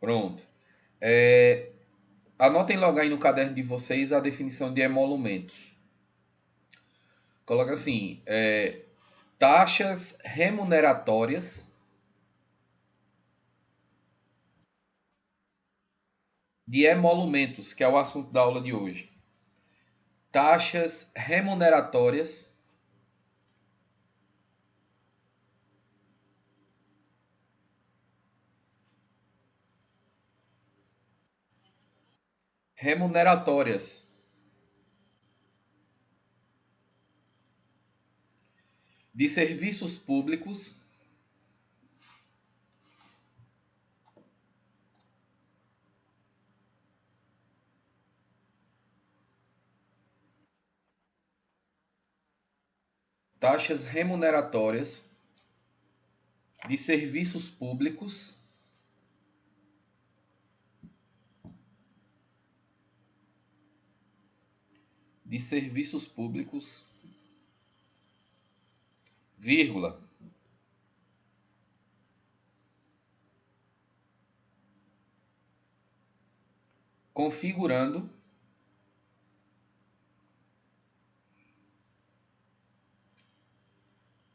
Pronto. Anotem logo aí no caderno de vocês a definição de emolumentos. Coloca assim, taxas remuneratórias de emolumentos, que é o assunto da aula de hoje. Taxas remuneratórias remuneratórias de serviços públicos taxas remuneratórias de serviços públicos de serviços públicos, vírgula, configurando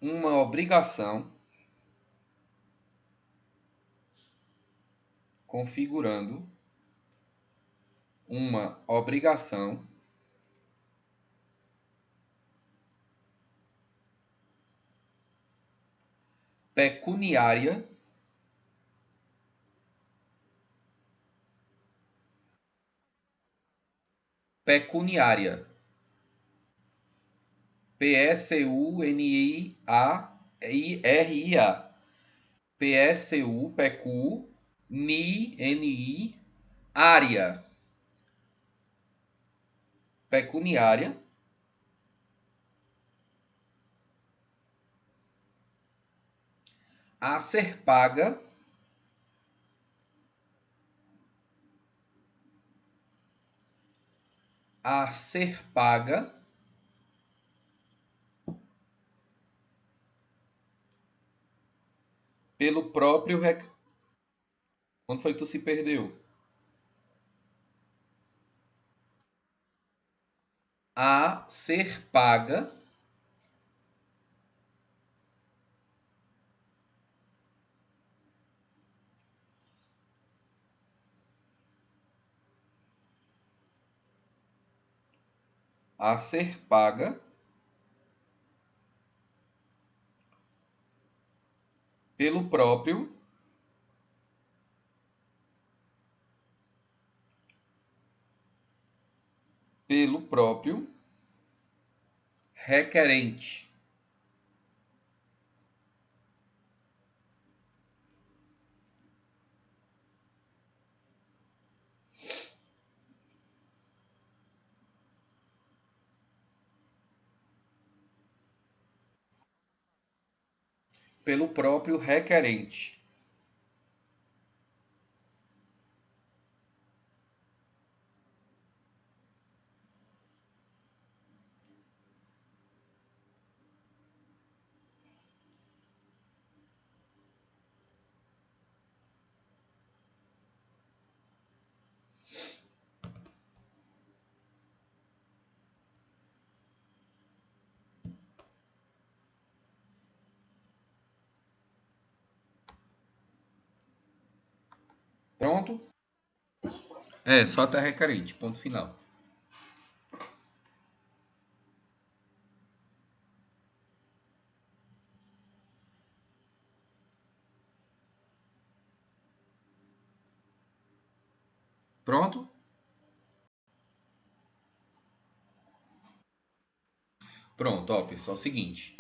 uma obrigação, configurando uma obrigação pecuniária pecuniária, P-S-U-N-I-A-I-R-I-A, P-S-U, PECU, NI, N-I, área, pecuniária, a ser paga a ser paga pelo próprio Quando foi que tu se perdeu? A ser paga a ser paga pelo próprio requerente. Pelo próprio requerente. Pronto? Só até requerente, ponto final. Pronto? Pronto, ó, pessoal, é o seguinte.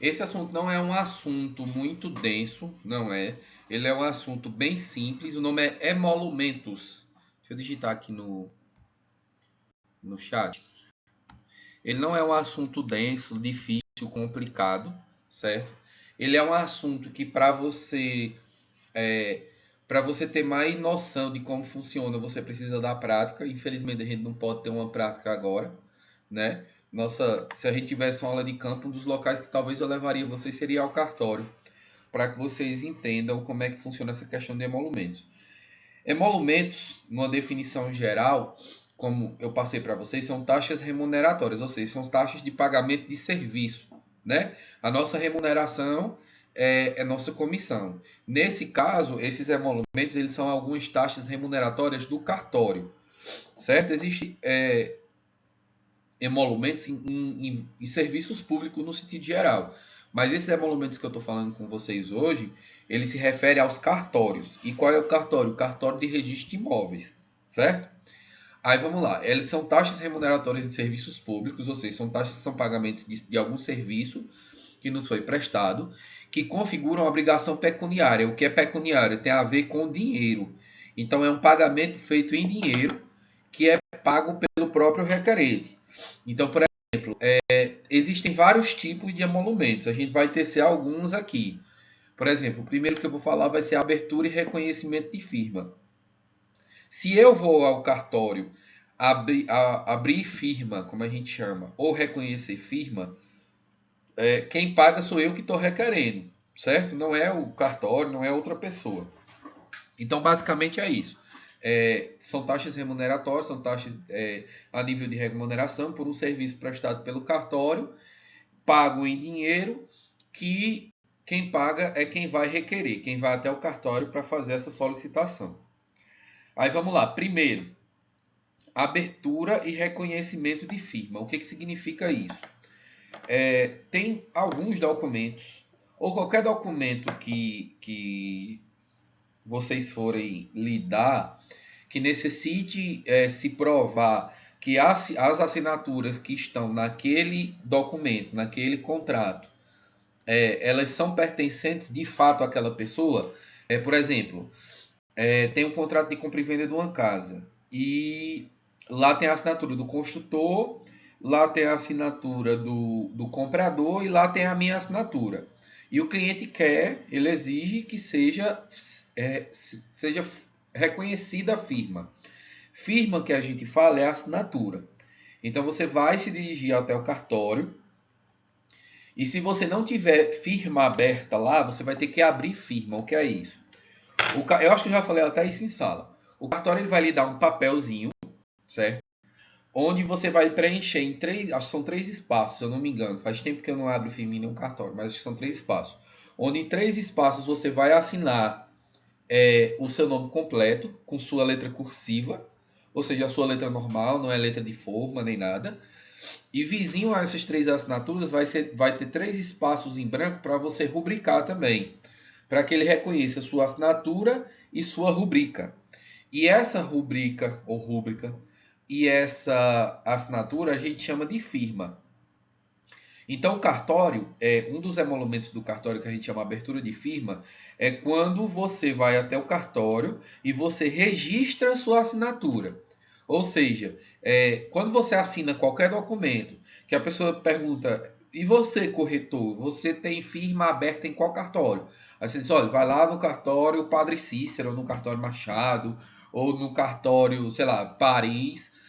Esse assunto não é um assunto muito denso, não é. Ele é um assunto bem simples. O nome é emolumentos. Deixa eu digitar aqui no chat. Ele não é um assunto denso, difícil, complicado, certo? Ele é um assunto que para você ter mais noção de como funciona, você precisa da prática. Infelizmente a gente não pode ter uma prática agora, né? Se a gente tivesse uma aula de campo, um dos locais que talvez eu levaria vocês seria ao cartório, para que vocês entendam como é que funciona essa questão de emolumentos. Emolumentos, numa definição geral, como eu passei para vocês, são taxas remuneratórias, ou seja, são taxas de pagamento de serviço, né? A nossa remuneração é nossa comissão. Nesse caso, esses emolumentos, eles são algumas taxas remuneratórias do cartório, certo? Existem emolumentos em serviços públicos no sentido geral. Mas esses emolumentos que eu estou falando com vocês hoje, ele se refere aos cartórios. E qual é o cartório? O cartório de registro de imóveis, certo? Aí vamos lá. Eles são taxas remuneratórias de serviços públicos, ou seja, são taxas que são pagamentos de algum serviço que nos foi prestado, que configuram obrigação pecuniária. O que é pecuniária? Tem a ver com dinheiro. Então é um pagamento feito em dinheiro que é pago pelo próprio requerente. Então, por exemplo, existem vários tipos de emolumentos. A gente vai tecer alguns aqui. Por exemplo, o primeiro que eu vou falar vai ser abertura e reconhecimento de firma. Se eu vou ao cartório abrir firma, como a gente chama, ou reconhecer firma, quem paga sou eu que estou requerendo, certo? Não é o cartório, não é outra pessoa. Então, basicamente é isso. São taxas remuneratórias, são taxas a nível de remuneração por um serviço prestado pelo cartório, pago em dinheiro, que quem paga é quem vai requerer, quem vai até o cartório para fazer essa solicitação. Aí vamos lá. Primeiro, abertura e reconhecimento de firma. O que significa isso? Tem alguns documentos, ou qualquer documento que vocês forem lidar, que necessite se provar que as assinaturas que estão naquele documento, naquele contrato, elas são pertencentes de fato àquela pessoa. Por exemplo, tem um contrato de compra e venda de uma casa e lá tem a assinatura do construtor, lá tem a assinatura do comprador e lá tem a minha assinatura. E o cliente quer, ele exige que seja reconhecida a firma. Firma que a gente fala é a assinatura. Então você vai se dirigir até o cartório e se você não tiver firma aberta lá, você vai ter que abrir firma. O que é isso? Eu acho que eu já falei até isso em sala. O cartório ele vai lhe dar um papelzinho, certo? Onde você vai preencher em três, acho que são três espaços, se eu não me engano. Faz tempo que eu não abro firma em nenhum cartório, mas acho que são três espaços. Onde em três espaços você vai assinar o seu nome completo, com sua letra cursiva, ou seja, a sua letra normal, não é letra de forma nem nada. E vizinho a essas três assinaturas vai ter três espaços em branco para você rubricar também, para que ele reconheça sua assinatura e sua rubrica. E essa rubrica ou rúbrica e essa assinatura a gente chama de firma. Então, o cartório, um dos emolumentos do cartório que a gente chama abertura de firma, é quando você vai até o cartório e você registra sua assinatura. Ou seja, quando você assina qualquer documento, que a pessoa pergunta, e você, corretor, você tem firma aberta em qual cartório? Aí você diz, olha, vai lá no cartório Padre Cícero, ou no cartório Machado, ou no cartório, sei lá, Paris,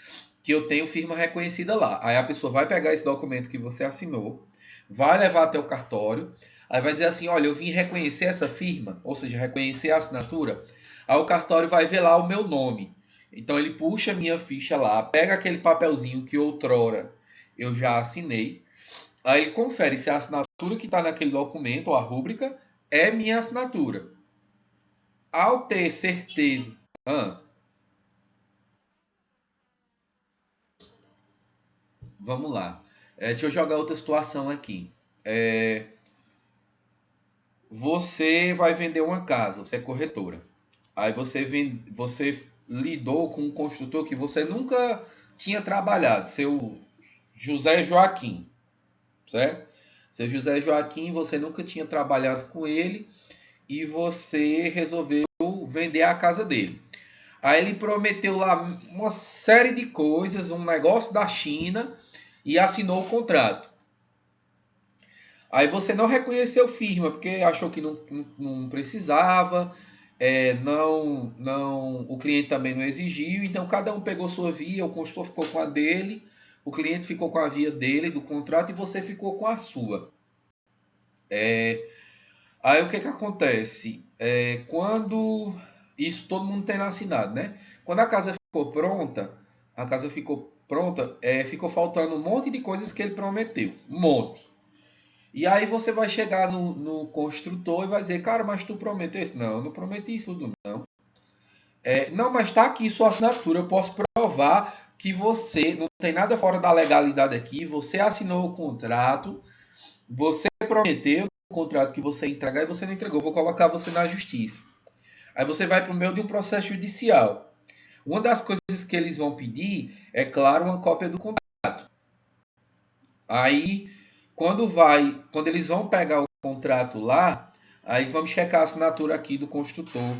que eu tenho firma reconhecida lá. Aí a pessoa vai pegar esse documento que você assinou, vai levar até o cartório, aí vai dizer assim, olha, eu vim reconhecer essa firma, ou seja, reconhecer a assinatura. Aí o cartório vai ver lá o meu nome. Então ele puxa a minha ficha lá, pega aquele papelzinho que outrora eu já assinei, aí ele confere se a assinatura que está naquele documento, ou a rúbrica, é minha assinatura. Ao ter certeza... Vamos lá. Deixa eu jogar outra situação aqui. Você vai vender uma casa, você é corretora. Aí você lidou com um construtor que você nunca tinha trabalhado, seu José Joaquim, certo? Seu José Joaquim, você nunca tinha trabalhado com ele e você resolveu vender a casa dele. Aí ele prometeu lá uma série de coisas, um negócio da China e assinou o contrato. Aí você não reconheceu firma, porque achou que não precisava, o cliente também não exigiu, então cada um pegou sua via, o consultor ficou com a dele, o cliente ficou com a via dele do contrato e você ficou com a sua. Aí o que que acontece? Quando isso todo mundo tem assinado, né? Quando a casa ficou pronta, ficou faltando um monte de coisas que ele prometeu. Um monte. E aí você vai chegar no construtor e vai dizer, cara, mas tu prometeu isso? Não, eu não prometi isso tudo. Não, mas está aqui sua assinatura, eu posso provar que você não tem nada fora da legalidade aqui, você assinou o contrato, você prometeu o contrato que você entregar e você não entregou, vou colocar você na justiça. Aí você vai para o meio de um processo judicial. Uma das coisas que eles vão pedir é, claro, uma cópia do contrato. Aí, quando eles vão pegar o contrato lá, aí vamos checar a assinatura aqui do construtor,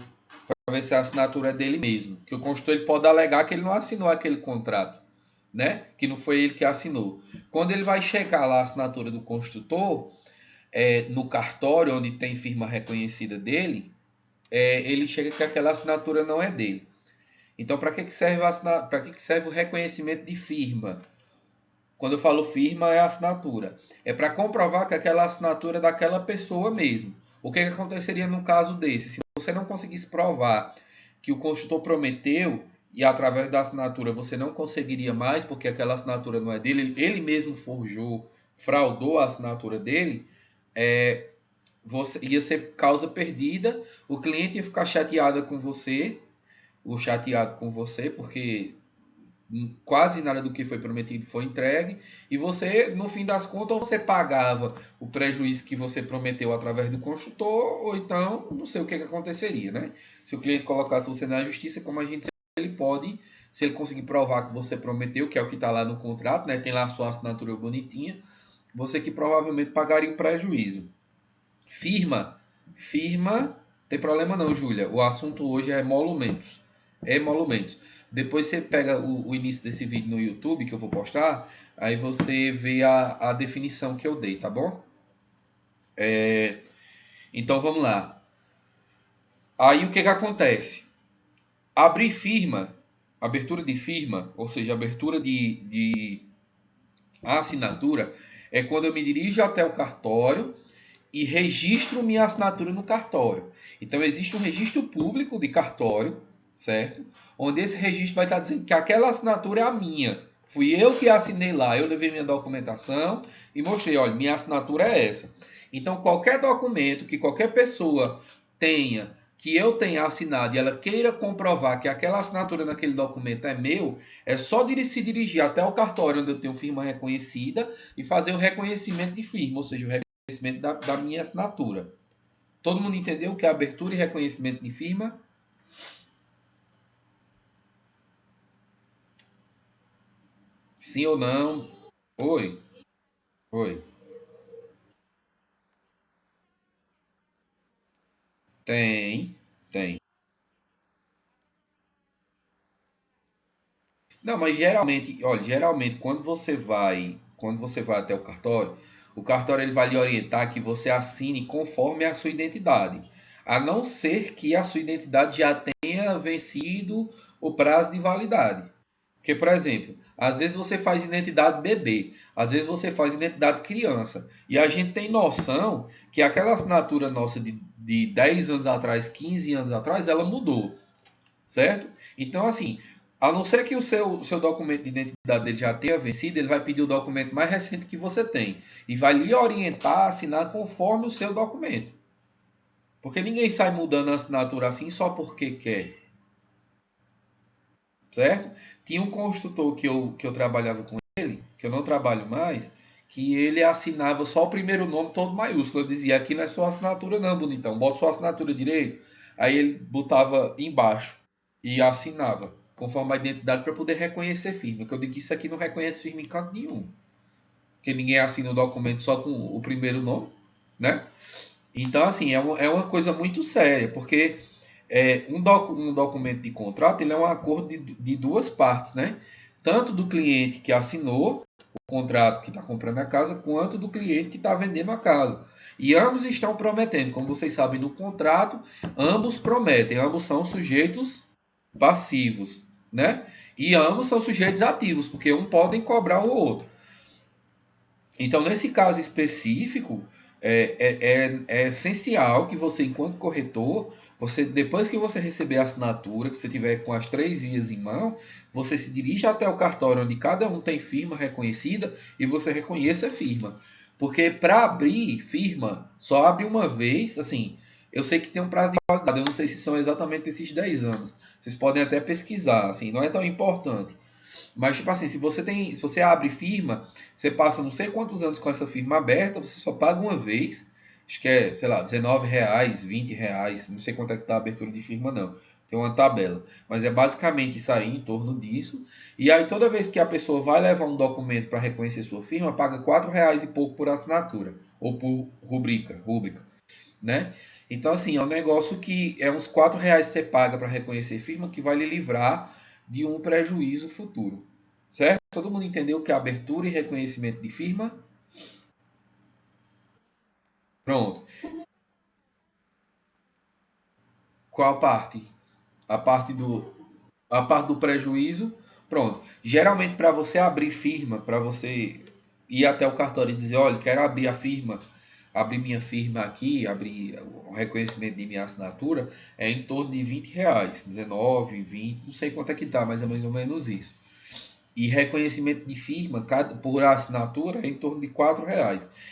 para ver se a assinatura é dele mesmo. Que o construtor ele pode alegar que ele não assinou aquele contrato, né? Que não foi ele que assinou. Quando ele vai checar lá a assinatura do construtor, no cartório onde tem firma reconhecida dele, ele chega que aquela assinatura não é dele. Então, para que serve o reconhecimento de firma? Quando eu falo firma, é assinatura. É para comprovar que aquela assinatura é daquela pessoa mesmo. O que aconteceria no caso desse? Se você não conseguisse provar que o construtor prometeu e através da assinatura você não conseguiria mais, porque aquela assinatura não é dele, ele mesmo forjou, fraudou a assinatura dele, é, você ia ser causa perdida, o cliente ia ficar chateado com você, ou chateado com você, porque quase nada do que foi prometido foi entregue, e você, no fim das contas, você pagava o prejuízo que você prometeu através do construtor, ou então, não sei o que aconteceria, né? Se o cliente colocasse você na justiça, como a gente sabe, ele pode, se ele conseguir provar que você prometeu, que é o que está lá no contrato, né? Tem lá a sua assinatura bonitinha, você que provavelmente pagaria o prejuízo. Firma, firma, tem problema não, Júlia. O assunto hoje é emolumentos. Emolumentos. Depois você pega o início desse vídeo no YouTube que eu vou postar, aí você vê a definição que eu dei, tá bom? Então vamos lá. Aí o que que acontece? Abrir firma, abertura de firma, ou seja, abertura de assinatura, é quando eu me dirijo até o cartório e registro minha assinatura no cartório. Então existe um registro público de cartório, certo? Onde esse registro vai estar dizendo que aquela assinatura é a minha. Fui eu que assinei lá, eu levei minha documentação e mostrei, olha, minha assinatura é essa. Então qualquer documento que qualquer pessoa tenha, que eu tenha assinado e ela queira comprovar que aquela assinatura naquele documento é meu, é só se dirigir até o cartório onde eu tenho firma reconhecida e fazer o reconhecimento de firma, ou seja, o reconhecimento da minha assinatura. Todo mundo entendeu o que é abertura e reconhecimento de firma? Sim ou não? Oi, oi. Tem, tem. Não, mas geralmente, olha, geralmente quando você vai até o cartório ele vai lhe orientar que você assine conforme a sua identidade. A não ser que a sua identidade já tenha vencido o prazo de validade. Porque, por exemplo, às vezes você faz identidade bebê, às vezes você faz identidade criança. E a gente tem noção que aquela assinatura nossa de 10 anos atrás, 15 anos atrás, ela mudou, certo? Então, assim, a não ser que o seu documento de identidade dele já tenha vencido, ele vai pedir o documento mais recente que você tem. E vai lhe orientar a assinar conforme o seu documento. Porque ninguém sai mudando a assinatura assim só porque quer, certo? Tinha um construtor que eu trabalhava com ele, que eu não trabalho mais, que ele assinava só o primeiro nome todo maiúsculo. Eu dizia, aqui não é sua assinatura não, bonitão, bota sua assinatura direito. Aí ele botava embaixo e assinava, conforme a identidade, para poder reconhecer firma. Porque eu digo que isso aqui não reconhece firma em canto nenhum. Porque ninguém assina o documento só com o primeiro nome, né? Então, assim, é uma coisa muito séria, porque um documento de contrato ele é um acordo de duas partes, né? Tanto do cliente que assinou o contrato que está comprando a casa, quanto do cliente que está vendendo a casa. E ambos estão prometendo, como vocês sabem, no contrato, ambos prometem, ambos são sujeitos passivos, né? E ambos são sujeitos ativos, porque um podem cobrar o outro. Então, nesse caso específico, É essencial que você, enquanto corretor, você depois que você receber a assinatura, que você tiver com as três vias em mão, você se dirija até o cartório onde cada um tem firma reconhecida e você reconheça a firma. Porque para abrir firma, só abre uma vez, assim, eu sei que tem um prazo de validade, eu não sei se são exatamente esses 10 anos. Vocês podem até pesquisar, assim, não é tão importante. Mas, tipo assim, se você abre firma, você passa não sei quantos anos com essa firma aberta, você só paga uma vez. Acho que é, sei lá, R$ 19, R$ 20, não sei quanto é que tá a abertura de firma, não. Tem uma tabela. Mas é basicamente isso aí, em torno disso. E aí, toda vez que a pessoa vai levar um documento para reconhecer sua firma, paga R$ 4 e pouco por assinatura. Ou por rubrica, né? Então, assim, é um negócio que é uns R$ 4 que você paga para reconhecer firma que vai lhe livrar de um prejuízo futuro. Certo? Todo mundo entendeu o que é abertura e reconhecimento de firma? Pronto. Qual parte? A parte do, a parte do prejuízo. Pronto. Geralmente, para você abrir firma, para você ir até o cartório e dizer, olha, quero abrir a firma, abrir minha firma aqui, abrir o reconhecimento de minha assinatura, é em torno de R$ 20, 19, 20, não sei quanto é que tá, mas é mais ou menos isso. E reconhecimento de firma por assinatura é em torno de R$ 4.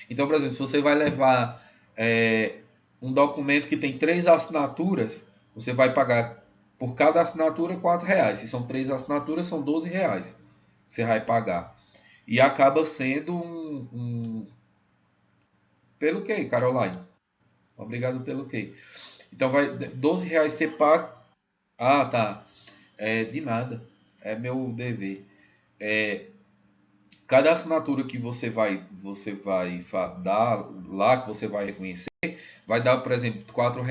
Então, por exemplo, se você vai levar é, um documento que tem três assinaturas, você vai pagar por cada assinatura R$ 4. Se são três assinaturas, são R$ 12 que você vai pagar. E acaba sendo pelo quê, Caroline? Obrigado pelo quê? Então vai R$ 12 você paga. Ah, tá. É de nada. É meu dever. É, cada assinatura que dar lá, que você vai reconhecer, vai dar, por exemplo, R$ 4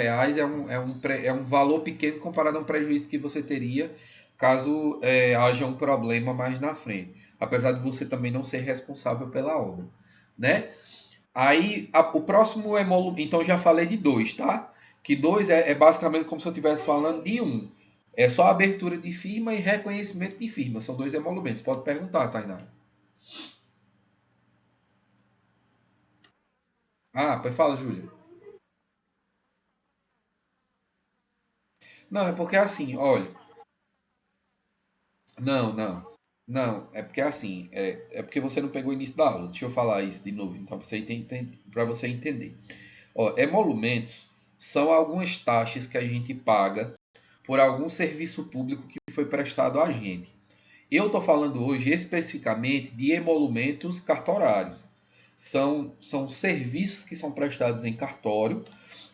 é um valor pequeno comparado a um prejuízo que você teria caso haja um problema mais na frente. Apesar de você também não ser responsável pela obra, né? Aí, o próximo emolumento, então já falei de dois, tá? Que dois é basicamente como se eu estivesse falando de um. É só abertura de firma e reconhecimento de firma. São dois emolumentos. Pode perguntar, Tainá. Ah, pois fala, Júlia. Não, é porque assim, olha. Não, não. Não, é porque assim, é porque você não pegou o início da aula. Deixa eu falar isso de novo, então para você entender. Ó, emolumentos são algumas taxas que a gente paga por algum serviço público que foi prestado a gente. Eu estou falando hoje especificamente de emolumentos cartorários. São serviços que são prestados em cartório,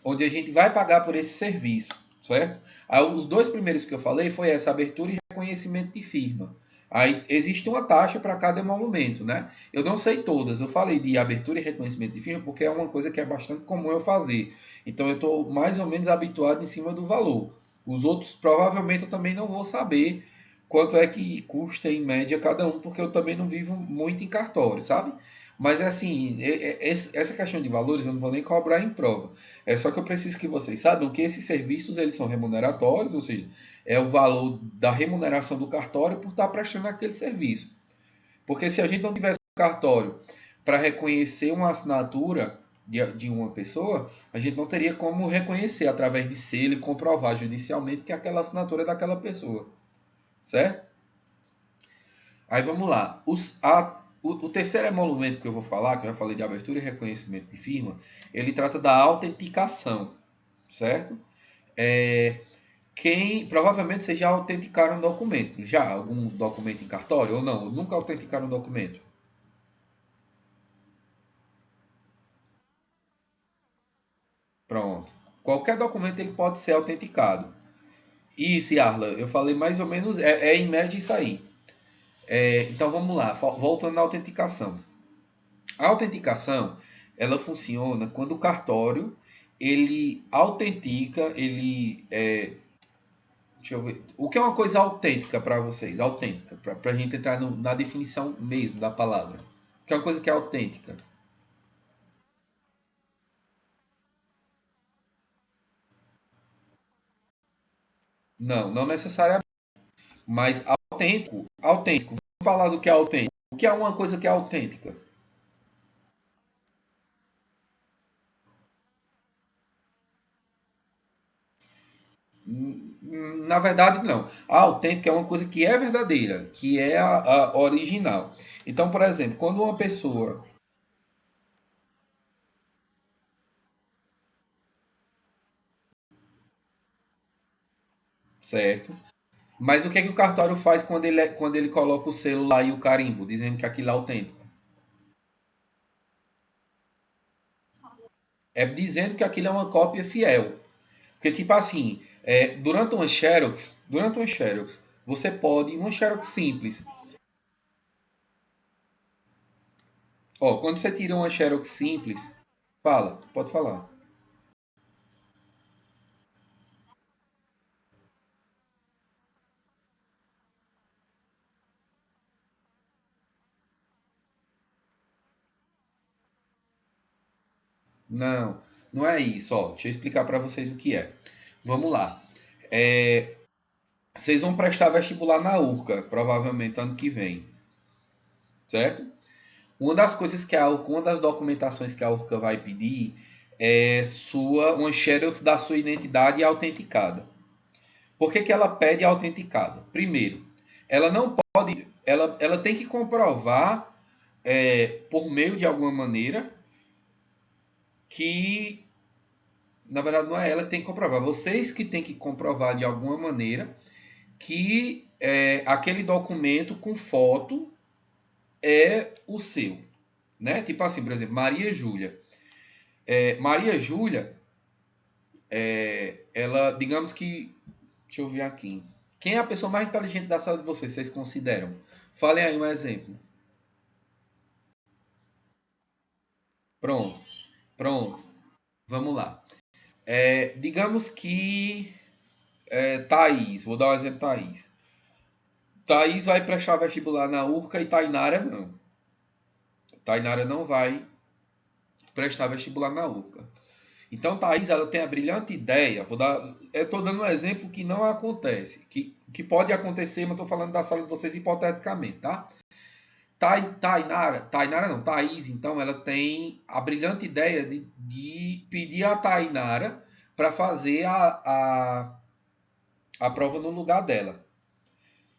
onde a gente vai pagar por esse serviço, certo? Aí, os dois primeiros que eu falei foi essa abertura e reconhecimento de firma. Aí existe uma taxa para cada emolumento, né? Eu não sei todas, eu falei de abertura e reconhecimento de firma porque é uma coisa que é bastante comum eu fazer. Então eu estou mais ou menos habituado em cima do valor. Os outros provavelmente eu também não vou saber quanto é que custa em média cada um, porque eu também não vivo muito em cartório, sabe? Mas assim, essa questão de valores eu não vou nem cobrar em prova. É só que eu preciso que vocês saibam que esses serviços eles são remuneratórios, ou seja, é o valor da remuneração do cartório por estar prestando aquele serviço. Porque se a gente não tivesse um cartório para reconhecer uma assinatura de uma pessoa, a gente não teria como reconhecer através de selo e comprovar judicialmente que aquela assinatura é daquela pessoa, certo? Aí vamos lá. O terceiro emolumento que eu vou falar, que eu já falei de abertura e reconhecimento de firma, ele trata da autenticação, certo? É, provavelmente vocês já autenticaram um documento. Já algum documento em cartório ou não? Nunca autenticaram um documento. Pronto. Qualquer documento ele pode ser autenticado. Isso, Arla, eu falei mais ou menos, é em média isso aí. Então vamos lá, voltando à autenticação. A autenticação, ela funciona quando o cartório ele autentica, deixa eu ver, o que é uma coisa autêntica para vocês? Autêntica, para a gente entrar na definição mesmo da palavra. O que é uma coisa que é autêntica? Não, não necessariamente, mas autêntico. Vamos falar do que é autêntico. O que é uma coisa que é autêntica? Na verdade, não. A autêntica é uma coisa que é verdadeira, que é a original. Então, por exemplo, quando uma pessoa. Certo? Mas o que é que o cartório faz quando ele coloca o selo lá e o carimbo, dizendo que aquilo é autêntico? É dizendo que aquilo é uma cópia fiel. Porque, tipo assim, durante uma Xerox, você pode, uma Xerox simples, ó, quando você tira uma Xerox simples, fala, pode falar. Não, não é isso, ó, deixa eu explicar para vocês o que é. Vamos lá. É, vocês vão prestar vestibular na URCA, provavelmente ano que vem, certo? Uma das coisas que a URCA, uma das documentações que a URCA vai pedir é uma xerox da sua identidade autenticada. Por que, que ela pede autenticada? Primeiro, ela não pode, ela tem que comprovar por meio de alguma maneira que, na verdade, não é ela que tem que comprovar, vocês que têm que comprovar de alguma maneira que aquele documento com foto é o seu, né? Tipo assim, por exemplo, Maria Júlia. Maria Júlia, ela, digamos que, deixa eu ver aqui. Quem é a pessoa mais inteligente da sala de vocês, vocês consideram? Falem aí um exemplo. Pronto, pronto. Vamos lá. Digamos que Thaís, vou dar um exemplo, Thaís. Thaís vai prestar vestibular na URCA e Tainara não. Tainara não vai prestar vestibular na URCA. Então, Thaís, ela tem a brilhante ideia, eu estou dando um exemplo que não acontece, que pode acontecer, mas estou falando da sala de vocês hipoteticamente, tá? Tainara não, Thaís, então, ela tem a brilhante ideia de pedir a Tainara para fazer a prova no lugar dela.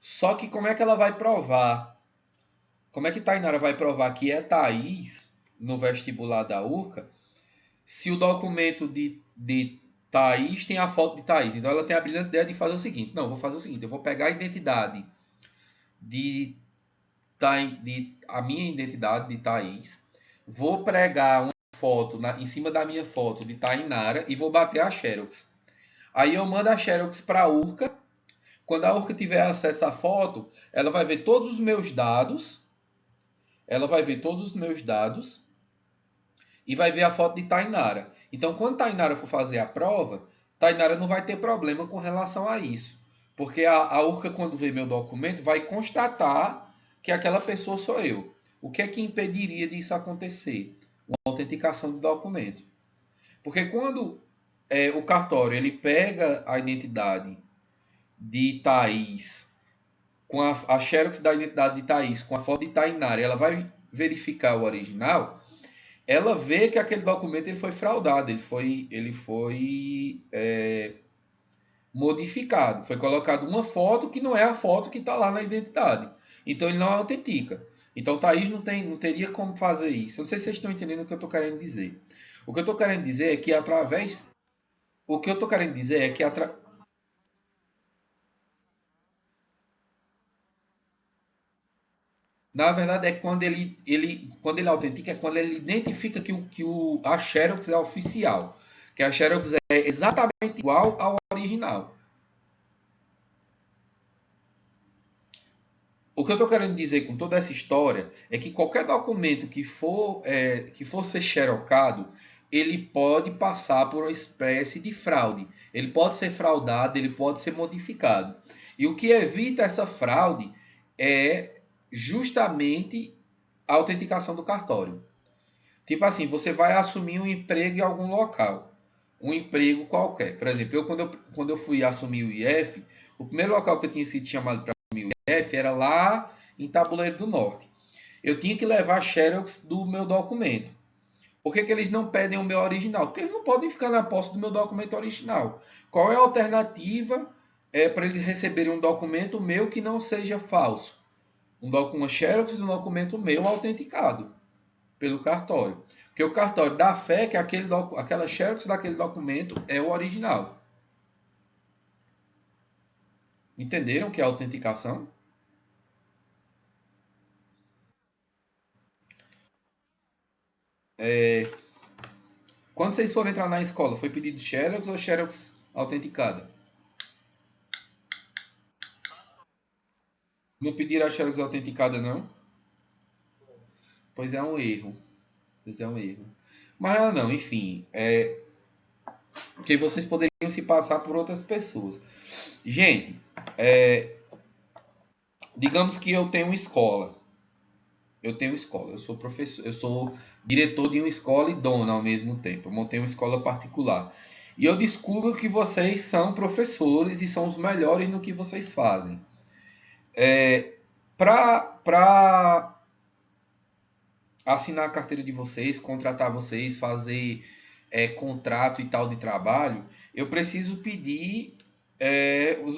Só que como é que ela vai provar? Como é que Tainara vai provar que é Thaís no vestibular da URCA se o documento de Thaís tem a foto de Thaís? Então ela tem a brilhante ideia de fazer o seguinte: não, vou fazer o seguinte, eu vou pegar a identidade de, a minha identidade de Thaís, vou pregar uma foto em cima da minha foto de Tainara e vou bater a Xerox. Aí eu mando a Xerox para a URCA. Quando a URCA tiver acesso à foto, ela vai ver todos os meus dados, ela vai ver todos os meus dados e vai ver a foto de Tainara. Então, quando Tainara for fazer a prova, Tainara não vai ter problema com relação a isso. Porque a URCA, quando vê meu documento, vai constatar que aquela pessoa sou eu. O que é que impediria disso acontecer? Uma autenticação do documento. Porque quando o cartório ele pega a identidade de Thaís com a xerox da identidade de Thaís com a foto de Tainara, ela vai verificar o original, ela vê que aquele documento ele foi fraudado, ele foi modificado, foi colocado uma foto que não é a foto que está lá na identidade. Então ele não autentica. Então Thaís não teria como fazer isso. Eu não sei se vocês estão entendendo o que eu estou querendo dizer. O que eu estou querendo dizer é que através. O que eu estou querendo dizer é que na verdade é quando ele autentica, é quando ele identifica a Xerox é oficial. Que a Xerox é exatamente igual ao original. O que eu estou querendo dizer com toda essa história é que qualquer documento que for ser xerocado, ele pode passar por uma espécie de fraude. Ele pode ser fraudado, ele pode ser modificado. E o que evita essa fraude é justamente a autenticação do cartório. Tipo assim, você vai assumir um emprego em algum local, um emprego qualquer. Por exemplo, quando eu fui assumir o IF, o primeiro local que eu tinha sido chamado para assumir o IF era lá em Tabuleiro do Norte. Eu tinha que levar xerox do meu documento. Por que que eles não pedem o meu original? Porque eles não podem ficar na posse do meu documento original. Qual é a alternativa para eles receberem um documento meu que não seja falso? Uma xerox de um documento meu autenticado pelo cartório. Porque o cartório dá fé que aquela xerox daquele documento é o original. Entenderam que é autenticação? Quando vocês foram entrar na escola, foi pedido xerox ou xerox autenticada? Não pediram a xerox autenticada, não? Pois é um erro. Pois é um erro. Mas não, enfim. Que vocês poderiam se passar por outras pessoas. Gente, digamos que eu tenho uma escola. Eu tenho escola. Eu sou professor. Eu sou diretor de uma escola e dono ao mesmo tempo. Eu montei uma escola particular. E eu descubro que vocês são professores e são os melhores no que vocês fazem. Para assinar a carteira de vocês, contratar vocês, fazer contrato e tal de trabalho, eu preciso pedir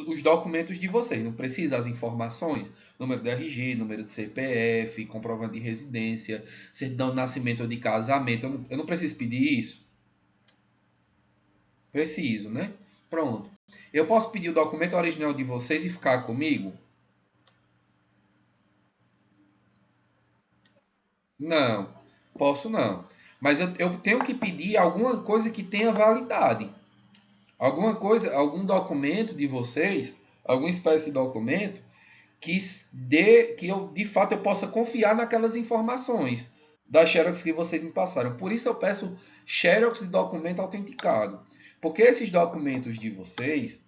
os documentos de vocês. Não precisa as informações, número do RG, número de CPF, comprovante de residência, certidão de nascimento ou de casamento. Eu não preciso pedir isso? Preciso, né? Pronto. Eu posso pedir o documento original de vocês e ficar comigo? Não, posso não. Mas eu tenho que pedir alguma coisa que tenha validade. Alguma coisa, algum documento de vocês, alguma espécie de documento que eu de fato eu possa confiar naquelas informações da Xerox que vocês me passaram. Por isso eu peço Xerox de documento autenticado. Porque esses documentos de vocês,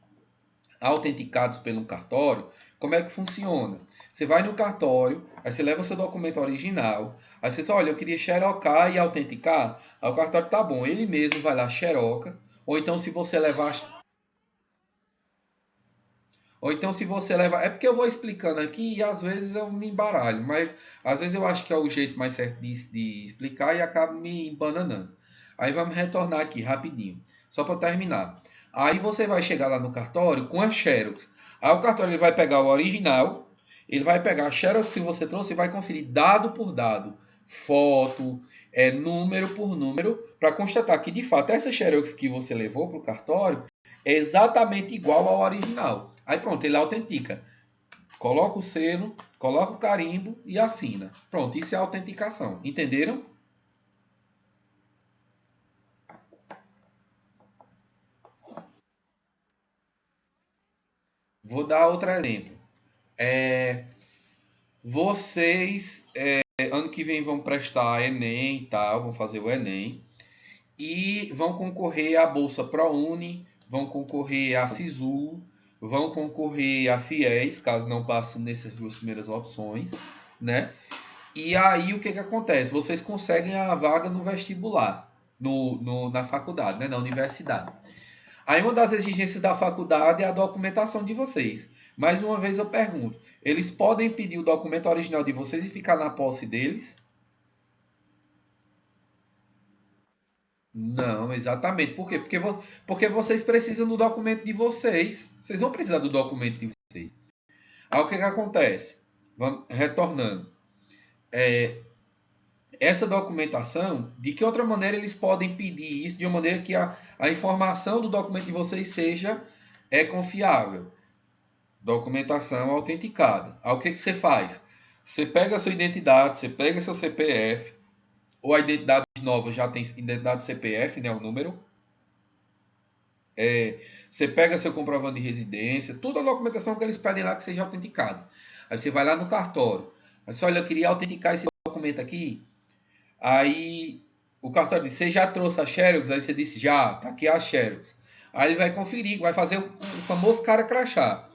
autenticados pelo cartório, como é que funciona? Você vai no cartório, aí você leva seu documento original, aí você diz, olha, eu queria xerocar e autenticar. Aí o cartório tá bom, ele mesmo vai lá, xeroca, ou então se você levar ou então, se você leva. É porque eu vou explicando aqui e às vezes eu me embaralho, mas às vezes eu acho que é o jeito mais certo de explicar e acabo me embananando. Aí vamos retornar aqui rapidinho, só para terminar. Aí você vai chegar lá no cartório com a Xerox. Aí o cartório ele vai pegar o original, ele vai pegar a Xerox que você trouxe e vai conferir dado por dado, foto, número por número, para constatar que de fato essa Xerox que você levou para o cartório é exatamente igual ao original. Aí pronto, ele autentica. Coloca o selo, coloca o carimbo e assina. Pronto, isso é autenticação. Entenderam? Vou dar outro exemplo. É, vocês, ano que vem, vão prestar Enem e tal, vão fazer o Enem. E vão concorrer à Bolsa ProUni, vão concorrer à Sisu, vão concorrer à FIES, caso não passem nessas duas primeiras opções, né? E aí o que que acontece? Vocês conseguem a vaga no vestibular, na faculdade, né? Na universidade. Aí uma das exigências da faculdade é a documentação de vocês. Mais uma vez eu pergunto, eles podem pedir o documento original de vocês e ficar na posse deles? Não, exatamente. Por quê? Porque vocês precisam do documento de vocês. Vocês vão precisar do documento de vocês. Aí o que que acontece? Vamos retornando. Essa documentação, de que outra maneira eles podem pedir isso de uma maneira que a informação do documento de vocês seja confiável? Documentação autenticada. Aí o que que você faz? Você pega a sua identidade, você pega seu CPF, ou a identidade nova já tem identidade CPF, né, o número. Você pega seu comprovante de residência, toda a documentação que eles pedem lá que seja autenticada. Aí você vai lá no cartório. Aí você, olha, eu queria autenticar esse documento aqui. Aí o cartório diz, você já trouxe a Xerox? Aí você disse, já, tá aqui a Xerox. Aí ele vai conferir, vai fazer o famoso cara crachá.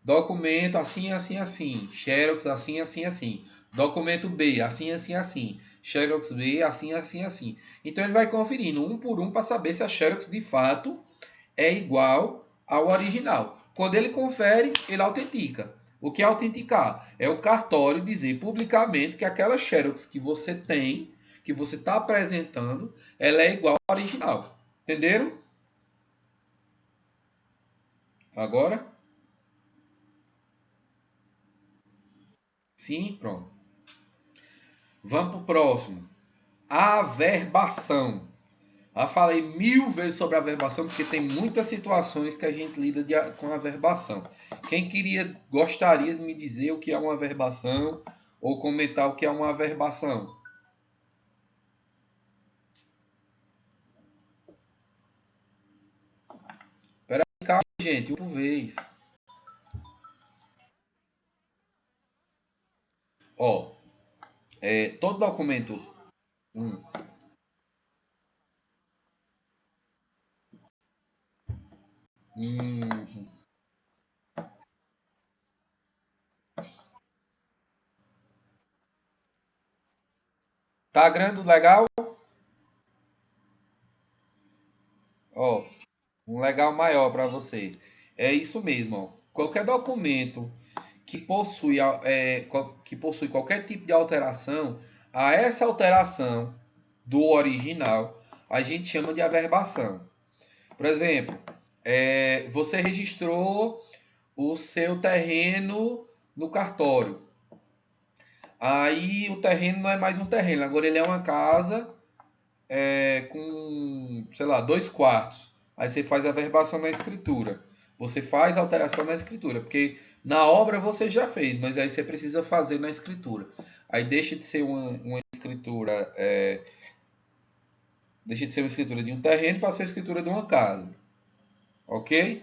Documento assim, assim, assim. Xerox assim, assim, assim. Documento B, assim, assim, assim. Xerox B, assim, assim, assim. Então ele vai conferindo um por um para saber se a Xerox de fato é igual ao original. Quando ele confere, ele autentica. O que é autenticar? É o cartório dizer publicamente que aquela Xerox que você tem, que você está apresentando, ela é igual à original. Entenderam? Agora? Sim, pronto. Vamos para o próximo. Averbação. Já falei 1000 vezes sobre averbação, porque tem muitas situações que a gente lida com averbação. Quem gostaria de me dizer o que é uma averbação ou comentar o que é uma averbação? Espera aí, calma, gente, uma por vez. Ó, todo documento. Hum, hum, tá grande, legal? Ó, um legal maior para você. É isso mesmo, ó. Qualquer documento que possui qualquer tipo de alteração, a essa alteração do original a gente chama de averbação. Por exemplo, você registrou o seu terreno no cartório. Aí o terreno não é mais um terreno, agora ele é uma casa com, sei lá, 2 quartos. Aí você faz a verbação na escritura. Você faz a alteração na escritura, porque na obra você já fez, mas aí você precisa fazer na escritura. Aí uma escritura, deixa de ser uma escritura de um terreno para ser a escritura de uma casa, ok?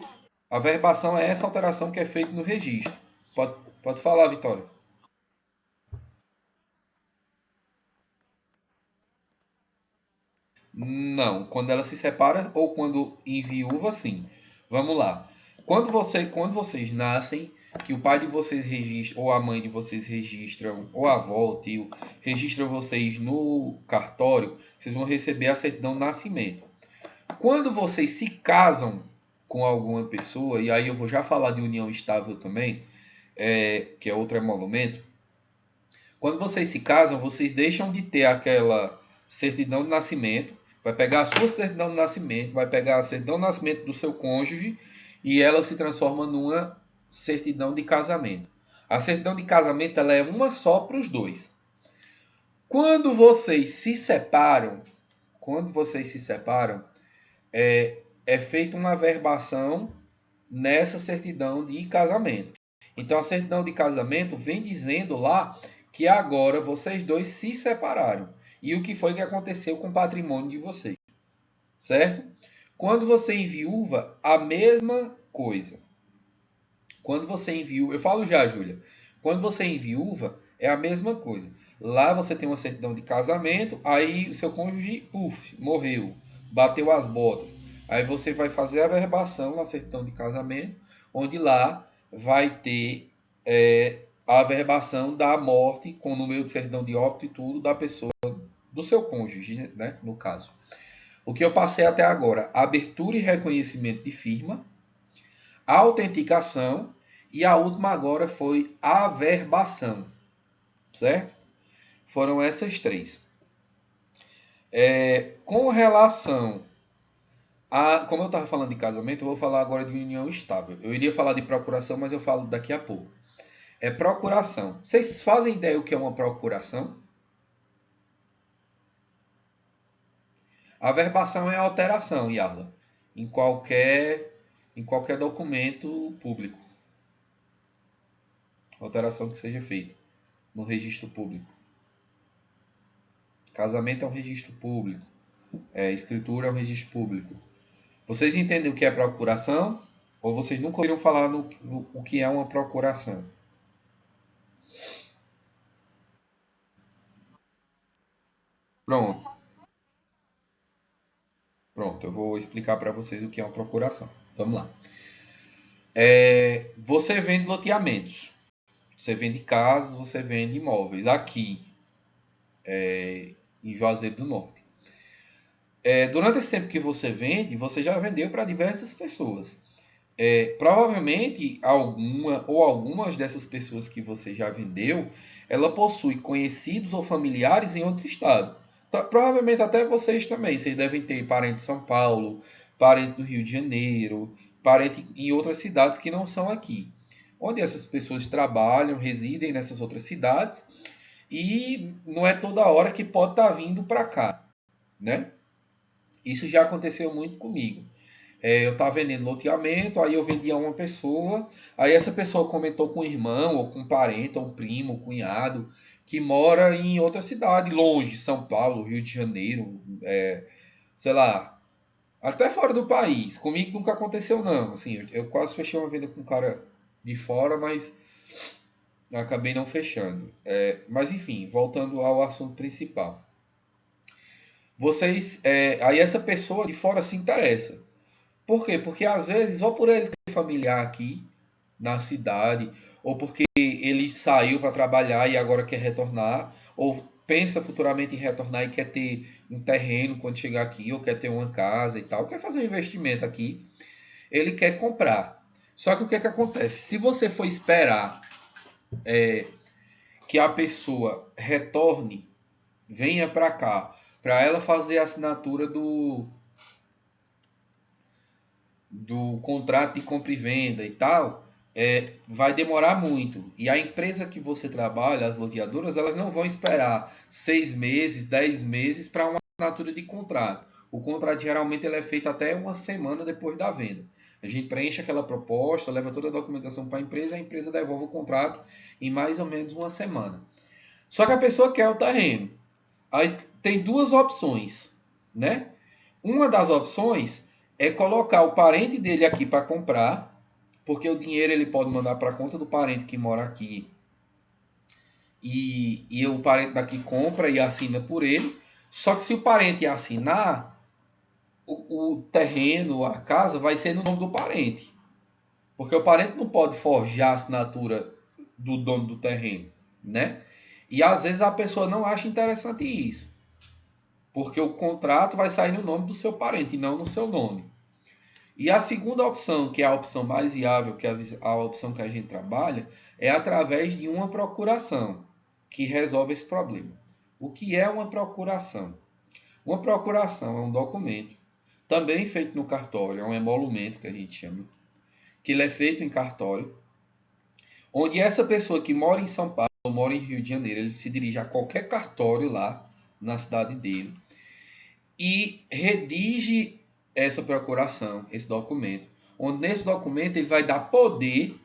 A verbação é essa alteração que é feita no registro. Pode falar, Vitória. Não, quando ela se separa ou quando enviúva, sim. Vamos lá. Quando vocês nascem, que o pai de vocês registra, ou a mãe de vocês registram, ou a avó, o tio, registram vocês no cartório, vocês vão receber a certidão de nascimento. Quando vocês se casam com alguma pessoa, e aí eu vou já falar de união estável também, que é outro emolumento, quando vocês se casam, vocês deixam de ter aquela certidão de nascimento, vai pegar a sua certidão de nascimento, vai pegar a certidão de nascimento do seu cônjuge e ela se transforma numa certidão de casamento. A certidão de casamento ela é uma só para os dois. Quando vocês se separam, quando vocês se separam, é feita uma averbação nessa certidão de casamento. Então a certidão de casamento vem dizendo lá que agora vocês dois se separaram. E o que foi que aconteceu com o patrimônio de vocês, certo? Quando você enviúva, a mesma coisa. Quando você enviúva, eu falo já, Júlia. Quando você enviúva, é a mesma coisa. Lá você tem uma certidão de casamento, aí o seu cônjuge, puf, morreu, bateu as botas. Aí você vai fazer a verbação na certidão de casamento, onde lá vai ter a verbação da morte, com o número de certidão de óbito e tudo, da pessoa, do seu cônjuge, né, no caso. O que eu passei até agora, abertura e reconhecimento de firma, autenticação e a última agora foi averbação, certo? Foram essas três. Com relação a, como eu estava falando de casamento, eu vou falar agora de união estável. Eu iria falar de procuração, mas eu falo daqui a pouco. É procuração. Vocês fazem ideia o que é uma procuração? A verbação é a alteração, Yarla, em qualquer documento público. Alteração que seja feita no registro público. Casamento é um registro público. Escritura é um registro público. Vocês entendem o que é procuração? Ou vocês nunca ouviram falar no o que é uma procuração? Pronto, pronto. Eu vou explicar para vocês o que é uma procuração. Vamos lá. Você vende loteamentos. Você vende casas, você vende imóveis. Aqui, em Juazeiro do Norte. Durante esse tempo que você vende, você já vendeu para diversas pessoas. Provavelmente alguma ou algumas dessas pessoas que você já vendeu, ela possui conhecidos ou familiares em outro estado. Provavelmente até vocês também. Vocês devem ter parente em São Paulo, parente no Rio de Janeiro, parente em outras cidades que não são aqui. Onde essas pessoas trabalham, residem nessas outras cidades e não é toda hora que pode estar vindo para cá, né? Isso já aconteceu muito comigo. Eu estava vendendo loteamento, aí eu vendia a uma pessoa, aí essa pessoa comentou com o irmão, ou com um parente, ou um primo, ou cunhado, que mora em outra cidade, longe, São Paulo, Rio de Janeiro, sei lá, até fora do país. Comigo nunca aconteceu, não. Assim, eu quase fechei uma venda com um cara de fora, mas acabei não fechando. Mas enfim, voltando ao assunto principal. Aí essa pessoa de fora se interessa. Por quê? Porque às vezes, ou por ele ter familiar aqui na cidade, ou porque ele saiu para trabalhar e agora quer retornar, ou pensa futuramente em retornar e quer ter um terreno quando chegar aqui, ou quer ter uma casa e tal, quer fazer um investimento aqui, ele quer comprar. Só que o que é que acontece? Se você for esperar que a pessoa retorne, venha para cá, para ela fazer a assinatura do contrato de compra e venda e tal, vai demorar muito. E a empresa que você trabalha, as loteadoras, elas não vão esperar 6 meses, 10 meses para uma assinatura de contrato. O contrato geralmente ele é feito até uma semana depois da venda. A gente preenche aquela proposta, leva toda a documentação para a empresa devolve o contrato em mais ou menos uma semana. Só que a pessoa quer o terreno. Aí tem duas opções, né? Uma das opções é colocar o parente dele aqui para comprar, porque o dinheiro ele pode mandar para a conta do parente que mora aqui e o parente daqui compra e assina por ele. Só que se o parente assinar, o terreno, a casa, vai ser no nome do parente. Porque o parente não pode forjar a assinatura do dono do terreno, né? E às vezes a pessoa não acha interessante isso. Porque o contrato vai sair no nome do seu parente e não no seu nome. E a segunda opção, que é a opção mais viável, que é a opção que a gente trabalha, é através de uma procuração, que resolve esse problema. O que é uma procuração? Uma procuração é um documento, também feito no cartório, é um emolumento que a gente chama, que ele é feito em cartório, onde essa pessoa que mora em São Paulo, ou mora em Rio de Janeiro, ele se dirige a qualquer cartório lá na cidade dele e redige essa procuração, esse documento, onde nesse documento ele vai dar poder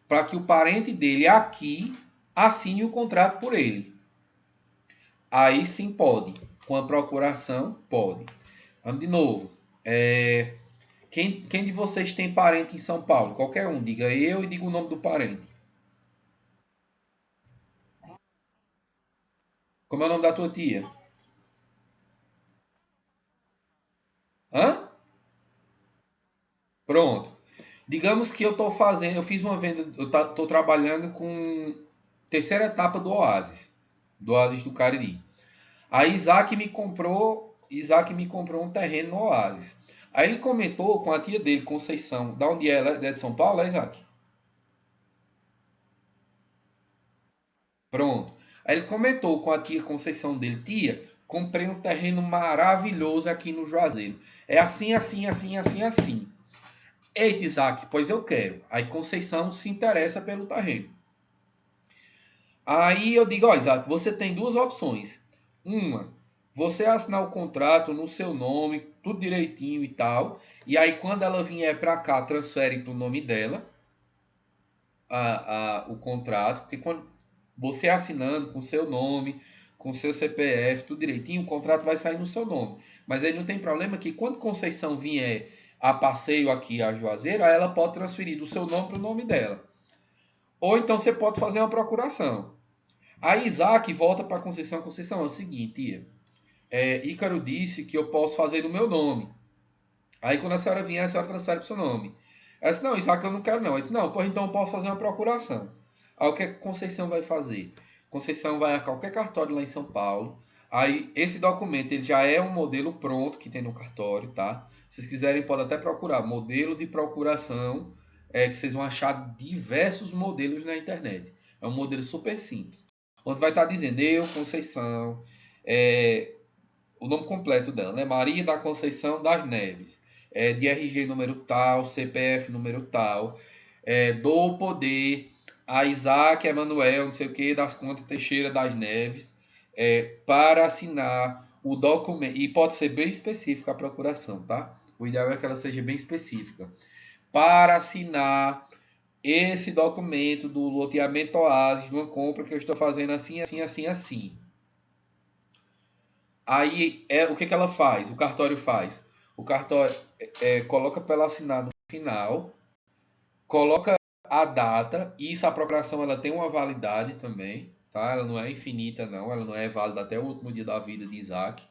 para que o parente dele aqui assine o contrato por ele. Aí sim pode. Com a procuração, pode. Vamos de novo. Quem de vocês tem parente em São Paulo? Qualquer um. Diga eu e diga o nome do parente. Como é o nome da tua tia? Hã? Pronto. Digamos que eu fiz uma venda, eu estou trabalhando com terceira etapa do Oasis do Cariri. Aí Isaac me comprou um terreno no Oasis. Aí ele comentou com a tia dele, Conceição, da onde ela é de São Paulo, é Isaac? Pronto. Aí ele comentou com a tia Conceição dele, tia, comprei um terreno maravilhoso aqui no Juazeiro. É assim, assim, assim, assim, assim. Eita, Isaac, pois eu quero. Aí Conceição se interessa pelo terreno. Aí eu digo, ó, Isaac, você tem duas opções. Uma, você assinar o contrato no seu nome, tudo direitinho e tal. E aí, quando ela vier para cá, transfere para o nome dela o contrato. Porque quando você assinando com seu nome, com seu CPF, tudo direitinho, o contrato vai sair no seu nome. Mas aí não tem problema que quando Conceição vier a passeio aqui a Juazeiro, aí ela pode transferir do seu nome para o nome dela. Ou então você pode fazer uma procuração. Aí Isaac volta para Conceição. Conceição, é o seguinte, tia. Ícaro disse que eu posso fazer no meu nome. Aí quando a senhora vier, a senhora transfere para o seu nome. Ela disse, não, Isaac, eu não quero não. Eu disse, não, pois então eu posso fazer uma procuração. Aí o que a Conceição vai fazer? Conceição vai a qualquer cartório lá em São Paulo. Aí esse documento ele já é um modelo pronto que tem no cartório, tá? Se vocês quiserem, podem até procurar. Modelo de procuração, que vocês vão achar diversos modelos na internet. É um modelo super simples. Onde vai estar dizendo, eu, Conceição, É, o nome completo dela, né? Maria da Conceição das Neves. De RG número tal, CPF número tal. Dou poder a Isaac Emanuel, não sei o que, das Contas Teixeira das Neves, para assinar o documento. E pode ser bem específica a procuração, tá? O ideal é que ela seja bem específica. Para assinar esse documento do loteamento Oasis, de uma compra que eu estou fazendo assim, assim, assim, assim. Aí o que, que ela faz? O cartório faz. O cartório coloca para ela assinar no final, coloca a data, e isso a procuração ela tem uma validade também, tá? Ela não é infinita, não, ela não é válida até o último dia da vida de Isaac.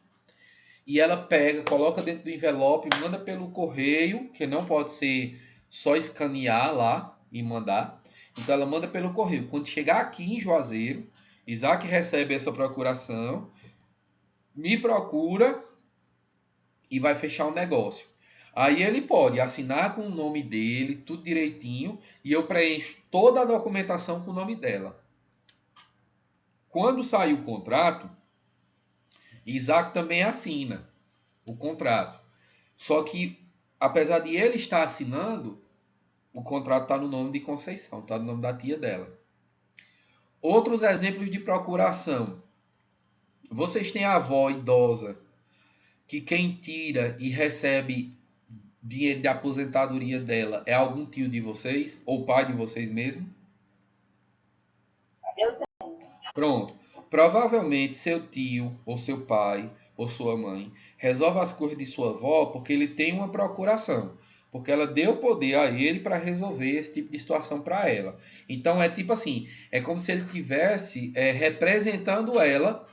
E ela pega, coloca dentro do envelope, manda pelo correio, que não pode ser só escanear lá e mandar. Então ela manda pelo correio. Quando chegar aqui em Juazeiro, Isaac recebe essa procuração, me procura e vai fechar o negócio. Aí ele pode assinar com o nome dele, tudo direitinho, e eu preencho toda a documentação com o nome dela. Quando sair o contrato, Isaac também assina o contrato. Só que, apesar de ele estar assinando, o contrato está no nome de Conceição, está no nome da tia dela. Outros exemplos de procuração. Vocês têm a avó idosa que quem tira e recebe dinheiro de aposentadoria dela é algum tio de vocês ou pai de vocês mesmo? Pronto. Provavelmente seu tio ou seu pai ou sua mãe resolve as coisas de sua avó porque ele tem uma procuração, porque ela deu poder a ele para resolver esse tipo de situação para ela. Então é tipo assim, é como se ele tivesse representando ela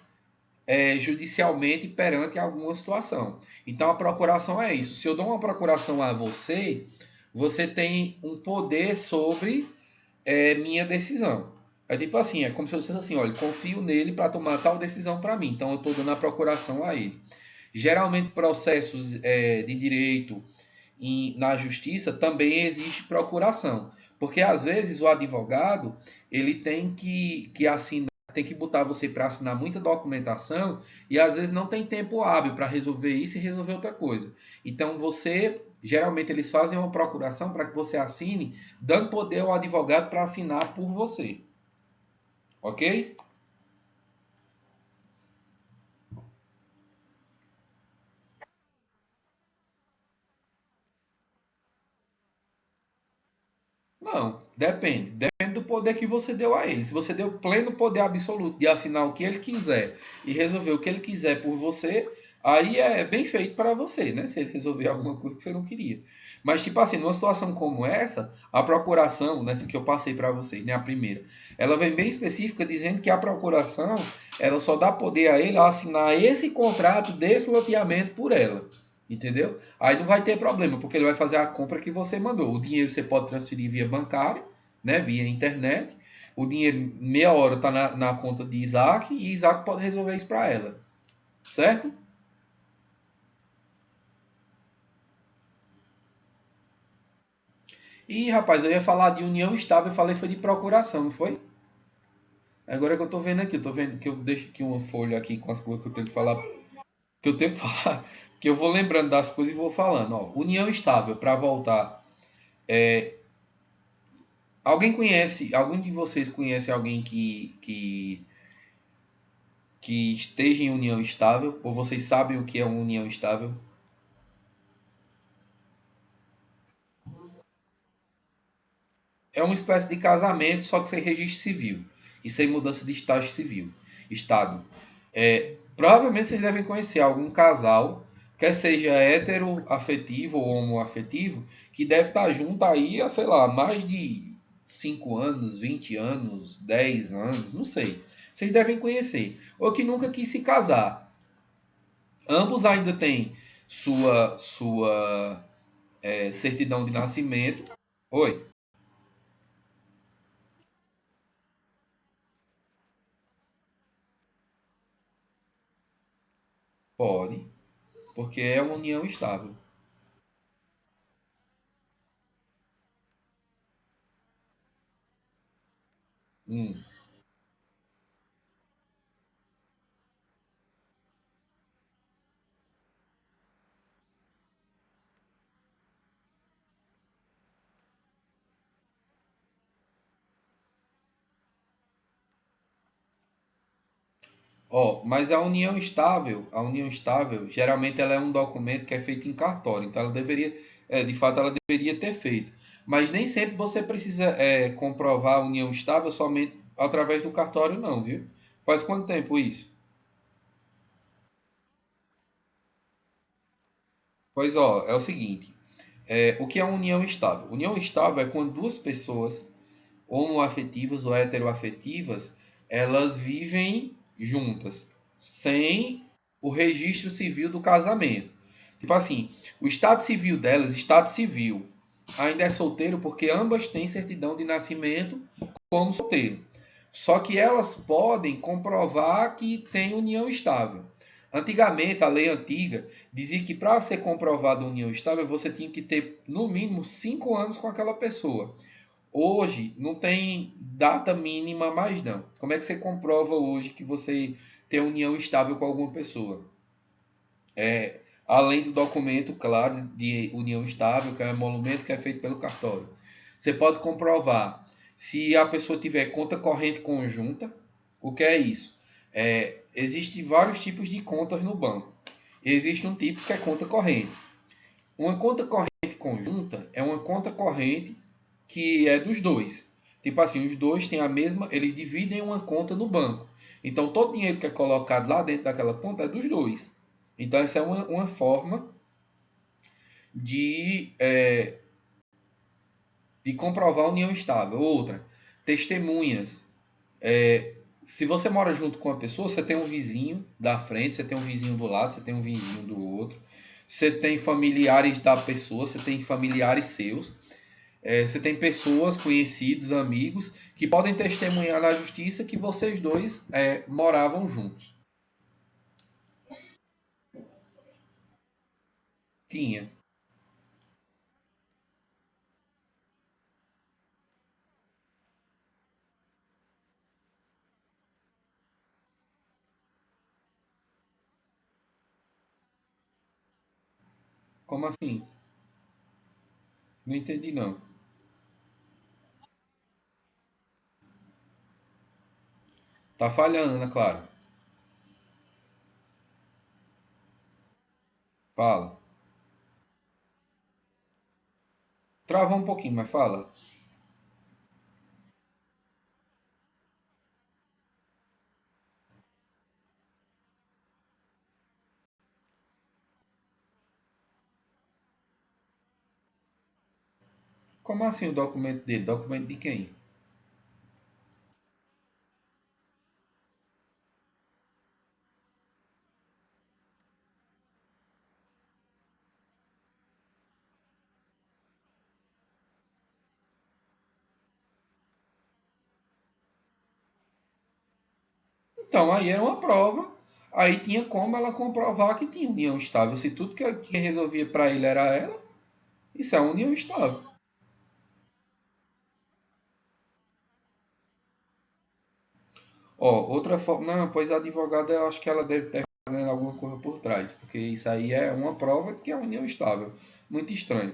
judicialmente perante alguma situação. Então a procuração é isso. Se eu dou uma procuração a você, você tem um poder sobre minha decisão. É tipo assim, é como se eu dissesse assim, olha, confio nele para tomar tal decisão para mim. Então eu estou dando a procuração a ele. Geralmente processos de direito na justiça também existe procuração, porque às vezes o advogado ele tem que assinar, tem que botar você para assinar muita documentação e às vezes não tem tempo hábil para resolver isso e resolver outra coisa. Então você geralmente eles fazem uma procuração para que você assine, dando poder ao advogado para assinar por você, ok? Não, depende do poder que você deu a ele. Se você deu pleno poder absoluto de assinar o que ele quiser e resolver o que ele quiser por você, aí é bem feito para você, né? Se ele resolver alguma coisa que você não queria. Mas, tipo assim, numa situação como essa, a procuração, nessa que eu passei para vocês, né? A primeira, ela vem bem específica dizendo que a procuração, ela só dá poder a ele a assinar esse contrato desse loteamento por ela. Entendeu? Aí não vai ter problema, porque ele vai fazer a compra que você mandou. O dinheiro você pode transferir via bancária, né? Via internet. O dinheiro, meia hora, está na conta de Isaac e Isaac pode resolver isso para ela. Certo? E, rapaz, eu ia falar de união estável, eu falei foi de procuração, não foi? Agora que eu tô vendo aqui, eu tô vendo que eu deixo aqui uma folha aqui com as coisas que eu tenho que falar, que eu tenho que falar, que eu vou lembrando das coisas e vou falando, ó. União estável, para voltar. Alguém conhece, algum de vocês conhece alguém que esteja em união estável? Ou vocês sabem o que é uma união estável? É uma espécie de casamento, só que sem registro civil e sem mudança de estágio civil, estado. Provavelmente vocês devem conhecer algum casal, quer seja hétero afetivo ou homoafetivo, que deve estar junto aí há, sei lá, mais de 5 anos, 20 anos, 10 anos, não sei. Vocês devem conhecer. Ou que nunca quis se casar. Ambos ainda têm sua certidão de nascimento. Oi, pode, porque é uma união estável. Hum. Ó, mas a união estável, geralmente ela é um documento que é feito em cartório, então ela deveria, de fato, ela deveria ter feito. Mas nem sempre você precisa comprovar a união estável somente através do cartório, não, viu? Faz quanto tempo isso? Pois ó, é o seguinte, o que é uma união estável? União estável é quando duas pessoas homoafetivas ou heteroafetivas, elas vivem juntas, sem o registro civil do casamento. Tipo assim, o estado civil delas, estado civil, ainda é solteiro porque ambas têm certidão de nascimento como solteiro. Só que elas podem comprovar que tem união estável. Antigamente, a lei antiga dizia que para ser comprovada a união estável, você tinha que ter no mínimo 5 anos com aquela pessoa. Hoje não tem data mínima mais não. Como é que você comprova hoje que você tem união estável com alguma pessoa? Além do documento, claro, de união estável, que é o emolumento que é feito pelo cartório. Você pode comprovar se a pessoa tiver conta corrente conjunta. O que é isso? Existem vários tipos de contas no banco. Existe um tipo que é conta corrente. Uma conta corrente conjunta é uma conta corrente que é dos dois. Tipo assim, os dois têm a mesma, eles dividem uma conta no banco. Então todo dinheiro que é colocado lá dentro daquela conta é dos dois. Então essa é uma forma de, de comprovar a união estável. Outra, testemunhas. Se você mora junto com uma pessoa, você tem um vizinho da frente, você tem um vizinho do lado, você tem um vizinho do outro. Você tem familiares da pessoa, você tem familiares seus. Você tem pessoas, conhecidos, amigos, que podem testemunhar na justiça que vocês dois moravam juntos. Tinha. Como assim? Não entendi, não. Tá falhando, Ana Clara. Fala. Travou um pouquinho, mas fala. Como assim o documento dele? Documento de quem? Então, aí é uma prova. Aí tinha como ela comprovar que tinha união estável. Se tudo que resolvia para ele era ela, isso é união estável. Ó, outra forma. Não, pois a advogada eu acho que ela deve ter pagando alguma coisa por trás, porque isso aí é uma prova que é união estável. Muito estranho.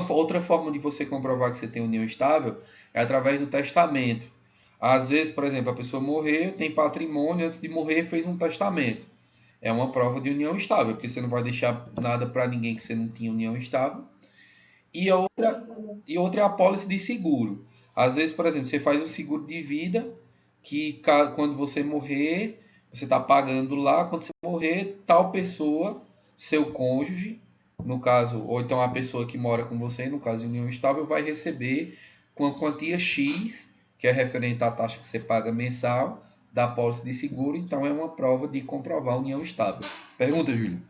Outra forma de você comprovar que você tem união estável é através do testamento. Às vezes, por exemplo, a pessoa morrer, tem patrimônio, antes de morrer fez um testamento. É uma prova de união estável, porque você não vai deixar nada para ninguém que você não tinha união estável. E outra é a pólice de seguro. Às vezes, por exemplo, você faz um seguro de vida que quando você morrer, você está pagando lá, quando você morrer, tal pessoa, seu cônjuge, no caso, ou então a pessoa que mora com você, no caso de união estável, vai receber com a quantia X, que é referente à taxa que você paga mensal, da pólice de seguro, então é uma prova de comprovar a união estável. Pergunta, Júlia.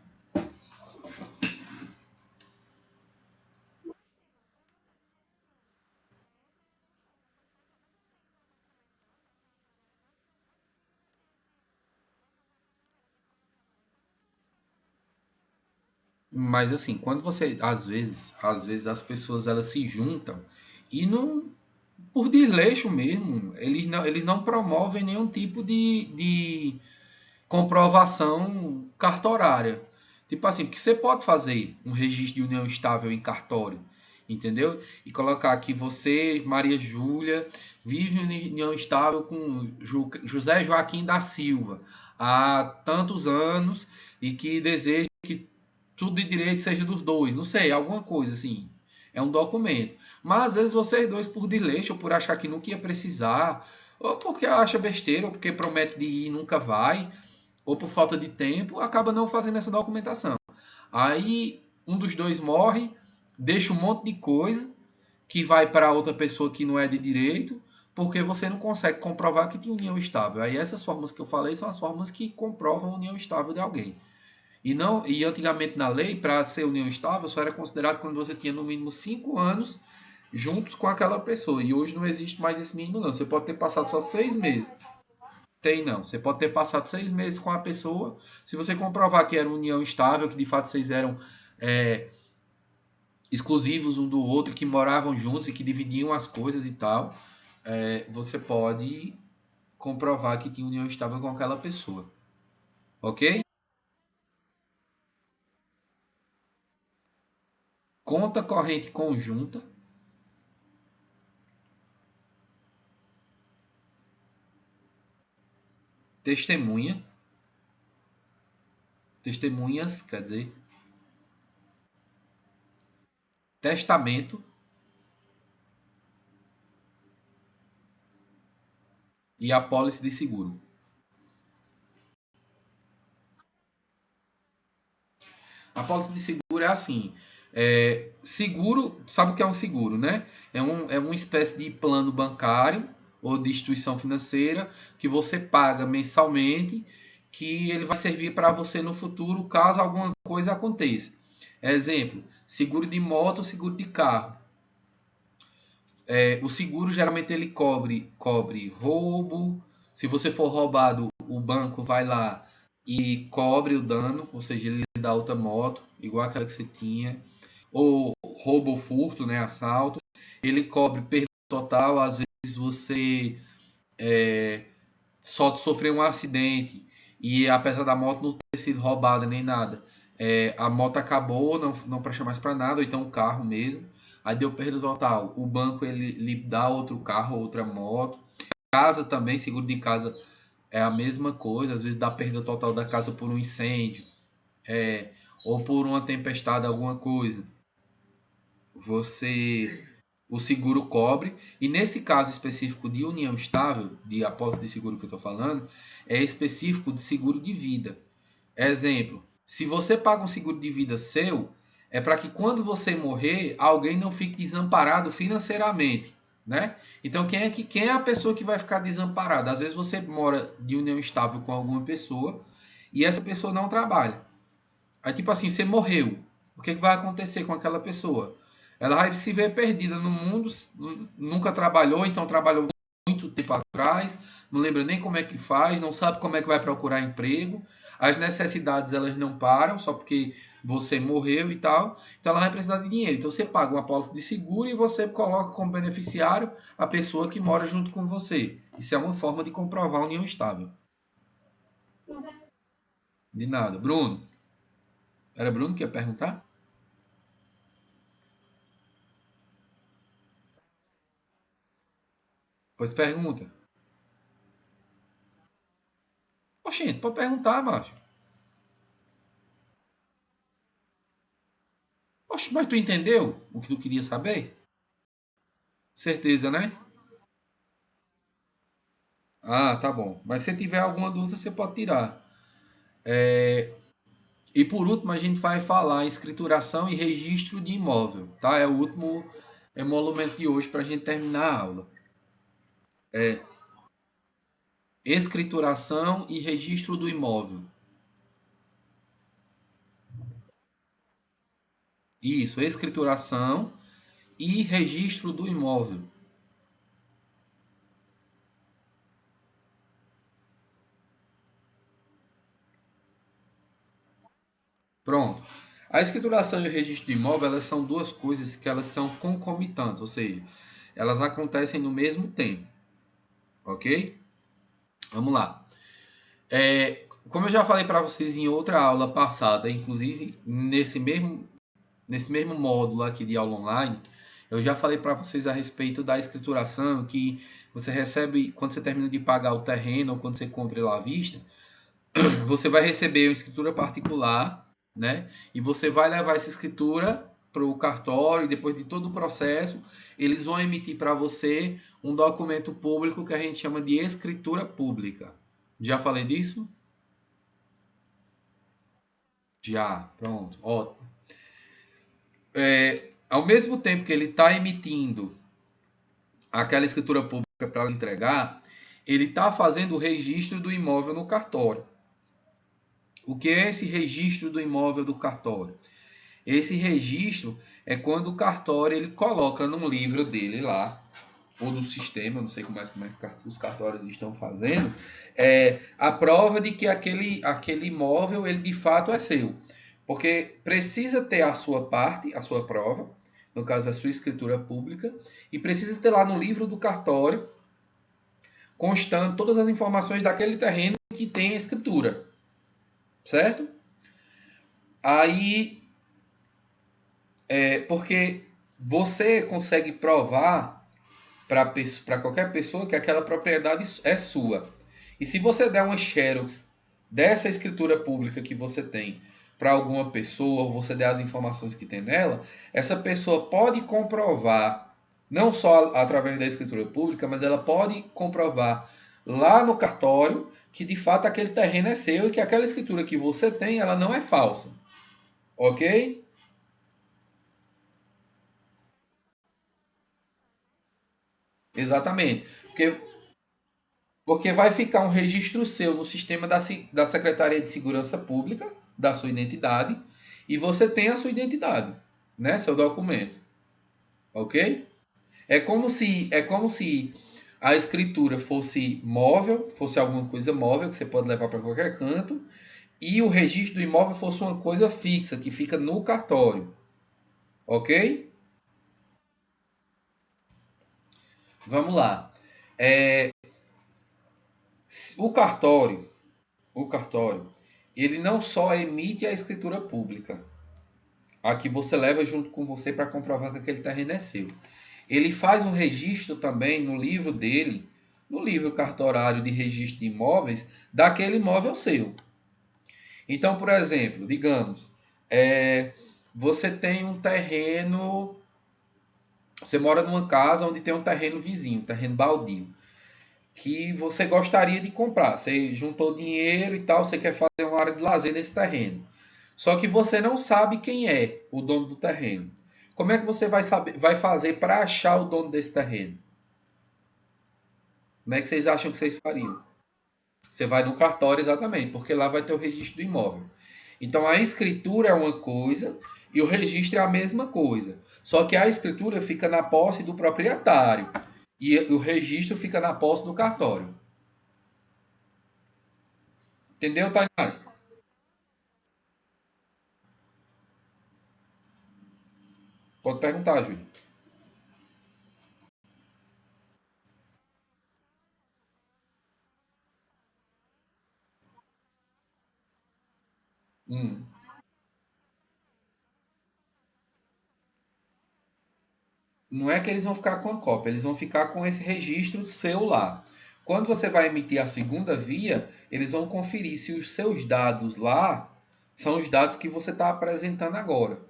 Mas assim, quando você, às vezes as pessoas elas se juntam e não, por desleixo mesmo, eles não promovem nenhum tipo de comprovação cartorária. Tipo assim, porque você pode fazer um registro de união estável em cartório. entendeu? E colocar que você, Maria Júlia, vive em união estável com José Joaquim da Silva há tantos anos e que deseja que tudo de direito seja dos dois, não sei, alguma coisa assim. É um documento. Mas às vezes vocês dois, por desleixo, ou por achar que nunca ia precisar, ou porque acha besteira, ou porque promete de ir e nunca vai, ou por falta de tempo, acaba não fazendo essa documentação. Aí um dos dois morre, deixa um monte de coisa que vai para outra pessoa que não é de direito, porque você não consegue comprovar que tem união estável. Aí essas formas que eu falei são as formas que comprovam a união estável de alguém. E antigamente na lei, para ser união estável, só era considerado quando você tinha no mínimo 5 anos juntos com aquela pessoa. E hoje não existe mais esse mínimo, não. Você pode ter passado só 6 meses. Tem não. Você pode ter passado 6 meses com a pessoa. Se você comprovar que era uma união estável, que de fato vocês eram é, exclusivos um do outro, que moravam juntos e que dividiam as coisas e tal, você pode comprovar que tinha união estável com aquela pessoa. Ok? Conta corrente conjunta, testemunha, testemunhas, quer dizer, testamento e apólice de seguro. A pólice de seguro é assim. Seguro, sabe o que é um seguro, né? É uma espécie de plano bancário ou de instituição financeira que você paga mensalmente, que ele vai servir para você no futuro caso alguma coisa aconteça. Exemplo, seguro de moto, seguro de carro. O seguro geralmente ele cobre roubo. Se você for roubado, o banco vai lá e cobre o dano, ou seja, ele dá outra moto, igual aquela que você tinha. Ou roubo ou furto, né, assalto. Ele cobre perda total, às vezes você só sofreu um acidente e apesar da moto não ter sido roubada nem nada, a moto acabou, não presta mais para nada, ou então o carro mesmo. Aí deu perda total. O banco ele lhe dá outro carro, outra moto. Casa também, seguro de casa é a mesma coisa. Às vezes dá perda total da casa por um incêndio, ou por uma tempestade, alguma coisa. Você o seguro cobre. E nesse caso específico de união estável, de apólice de seguro que eu estou falando, é específico de seguro de vida. Exemplo, se você paga um seguro de vida seu, é para que quando você morrer, alguém não fique desamparado financeiramente, né? Então quem é a pessoa que vai ficar desamparada? Às vezes você mora de união estável com alguma pessoa e essa pessoa não trabalha. Aí tipo assim, você morreu. O que vai acontecer com aquela pessoa? Ela vai se ver perdida no mundo, nunca trabalhou, então trabalhou muito tempo atrás, não lembra nem como é que faz, não sabe como é que vai procurar emprego. As necessidades elas não param só porque você morreu e tal. Então ela vai precisar de dinheiro. Então você paga uma pólice de seguro e você coloca como beneficiário a pessoa que mora junto com você. Isso é uma forma de comprovar a união estável. De nada. Bruno, era Bruno que ia perguntar? Pois pergunta. Oxente, pode perguntar, macho. Oxe, mas tu entendeu o que tu queria saber? Certeza, né? Ah, tá bom. Mas se tiver alguma dúvida, você pode tirar. E por último, a gente vai falar em escrituração e registro de imóvel, tá? É o último emolumento de hoje para a gente terminar a aula. Escrituração e registro do imóvel. Isso, escrituração e registro do imóvel. Pronto. A escrituração e o registro de imóvel, elas são duas coisas que elas são concomitantes, ou seja, elas acontecem no mesmo tempo, ok? Vamos lá. Como eu já falei para vocês em outra aula passada, inclusive nesse mesmo módulo aqui de aula online, Eu já falei para vocês a respeito da escrituração, que você recebe, quando você termina de pagar o terreno ou quando você compra ele à vista, você vai receber uma escritura particular, né? E você vai levar essa escritura para o cartório e depois de todo o processo, eles vão emitir para você um documento público que a gente chama de escritura pública. Já falei disso? Já, pronto. Ó, ao mesmo tempo que ele está emitindo aquela escritura pública para entregar, ele está fazendo o registro do imóvel no cartório. O que é esse registro do imóvel do cartório? Esse registro é quando o cartório ele coloca num livro dele lá, ou no sistema, não sei como é que os cartórios estão fazendo, a prova de que aquele imóvel ele de fato é seu. Porque precisa ter a sua parte, a sua prova, no caso a sua escritura pública, e precisa ter lá no livro do cartório constando todas as informações daquele terreno que tem a escritura, certo? Aí, porque você consegue provar para qualquer pessoa que aquela propriedade é sua. E se você der uma xerox dessa escritura pública que você tem para alguma pessoa, ou você der as informações que tem nela, essa pessoa pode comprovar, não só através da escritura pública, mas ela pode comprovar lá no cartório que de fato aquele terreno é seu e que aquela escritura que você tem, ela não é falsa. Ok? Exatamente. Porque vai ficar um registro seu no sistema da Secretaria de Segurança Pública, da sua identidade, e você tem a sua identidade, né? Seu documento, ok? É como se a escritura fosse móvel, fosse alguma coisa móvel que você pode levar para qualquer canto, e o registro do imóvel fosse uma coisa fixa que fica no cartório, ok? Vamos lá. O cartório, o cartório, ele não só emite a escritura pública, a que você leva junto com você para comprovar que aquele terreno é seu. Ele faz um registro também no livro dele, no livro cartorário de registro de imóveis, daquele imóvel seu. Então, por exemplo, digamos, você tem um terreno, você mora numa casa onde tem um terreno vizinho, um terreno baldio, que você gostaria de comprar. Você juntou dinheiro e tal, você quer fazer uma área de lazer nesse terreno. Só que você não sabe quem é o dono do terreno. Como é que você vai saber, vai fazer para achar o dono desse terreno? Como é que vocês acham que vocês fariam? Você vai no cartório exatamente, porque lá vai ter o registro do imóvel. Então a escritura é uma coisa e o registro é a mesma coisa. Só que a escritura fica na posse do proprietário e o registro fica na posse do cartório. Entendeu, Tainara? Pode perguntar, Júlio. Hum. Não é que eles vão ficar com a cópia, eles vão ficar com esse registro seu lá. Quando você vai emitir a segunda via, eles vão conferir se os seus dados lá são os dados que você está apresentando agora.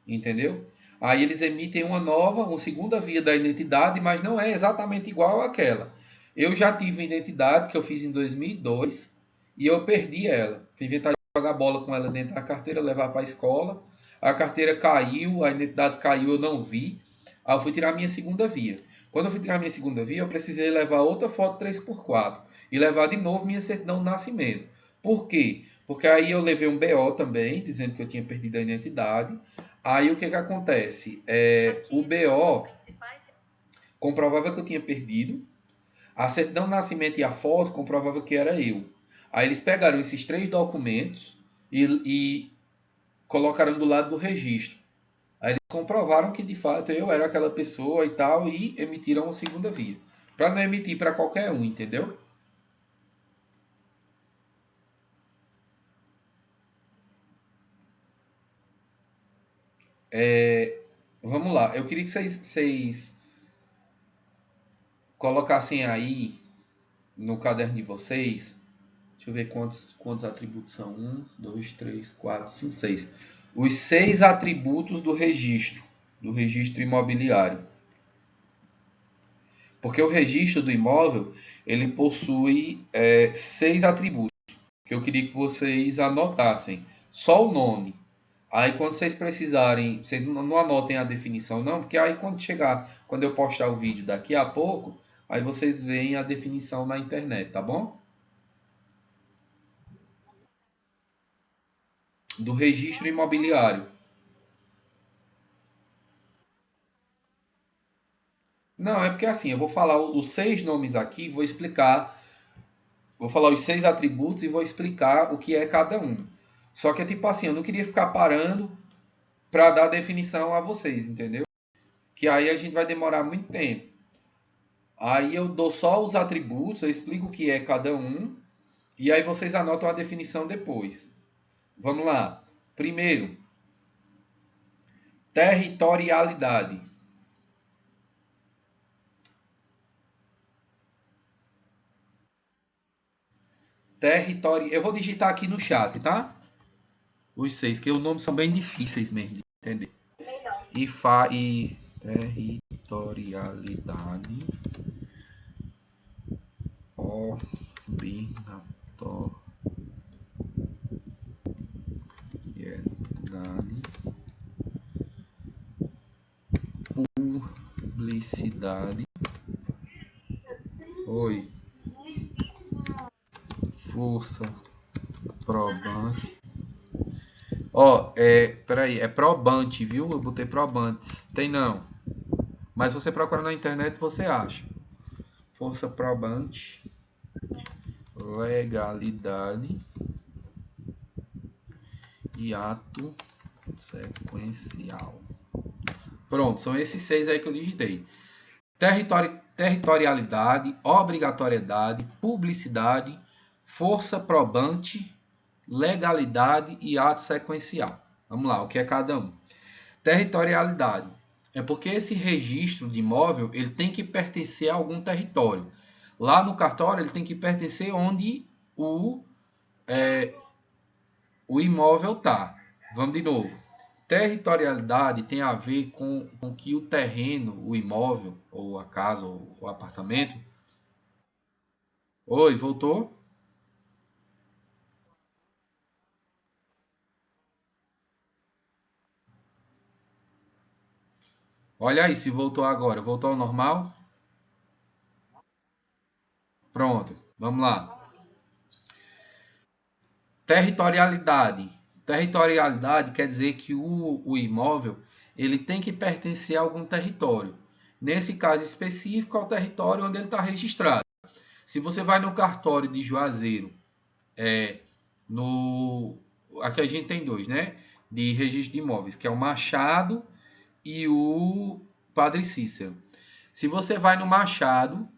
Entendeu? Aí eles emitem uma nova, uma segunda via da identidade, mas não é exatamente igual àquela. Eu já tive uma identidade que eu fiz em 2002 e eu perdi ela. Fui inventar de jogar bola com ela dentro da carteira, levar para a escola. A carteira caiu, a identidade caiu, eu não vi. Aí eu fui tirar a minha segunda via. Quando eu fui tirar a minha segunda via, eu precisei levar outra foto 3x4 e levar de novo minha certidão de nascimento. Por quê? Porque aí eu levei um BO também, dizendo que eu tinha perdido a identidade. Aí o que que acontece? O BO comprovava que eu tinha perdido, a certidão de nascimento e a foto comprovava que era eu. Aí eles pegaram esses três documentos e colocaram do lado do registro. Aí eles comprovaram que de fato eu era aquela pessoa e tal e emitiram uma segunda via. Para não emitir para qualquer um, entendeu? Vamos lá. Eu queria que vocês colocassem aí no caderno de vocês. Deixa eu ver quantos atributos são. Um, dois, três, quatro, cinco, seis. Os 6 atributos do registro imobiliário. Porque o registro do imóvel, ele possui 6 atributos, que eu queria que vocês anotassem. Só o nome. Aí quando vocês precisarem, vocês não anotem a definição não, porque aí quando eu postar o vídeo daqui a pouco, aí vocês veem a definição na internet, tá bom? Do registro imobiliário. Não, é porque assim, eu vou falar os 6 nomes aqui, vou falar os 6 atributos e vou explicar o que é cada um. Só que é tipo assim, eu não queria ficar parando para dar definição a vocês, entendeu? Que aí a gente vai demorar muito tempo. Aí eu dou só os atributos, eu explico o que é cada um, e aí vocês anotam a definição depois. Vamos lá. Primeiro, territorialidade. Eu vou digitar aqui no chat, tá? Os 6, que os nomes são bem difíceis mesmo de entender. E territorialidade obrigatoriedade, publicidade, oi, força probante. Ó, peraí, é probante, viu? Eu botei probantes. Tem não. Mas você procura na internet você acha. Força probante, legalidade e ato sequencial. Pronto, são esses 6 aí que eu digitei. Territorialidade, obrigatoriedade, publicidade, força probante, legalidade e ato sequencial. Vamos lá, o que é cada um? Territorialidade. É porque esse registro de imóvel ele tem que pertencer a algum território. Lá no cartório ele tem que pertencer onde o imóvel está. Vamos de novo. Territorialidade tem a ver com que o terreno, o imóvel, ou a casa, ou o apartamento. Oi, voltou? Olha aí se voltou agora. Voltou ao normal? Pronto, vamos lá. Territorialidade. Territorialidade quer dizer que o imóvel ele tem que pertencer a algum território. Nesse caso específico, ao território onde ele está registrado. Se você vai no cartório de Juazeiro, no aqui a gente tem dois, né? De registro de imóveis, que é o Machado e o Padre Cícero. Se você vai no Machado,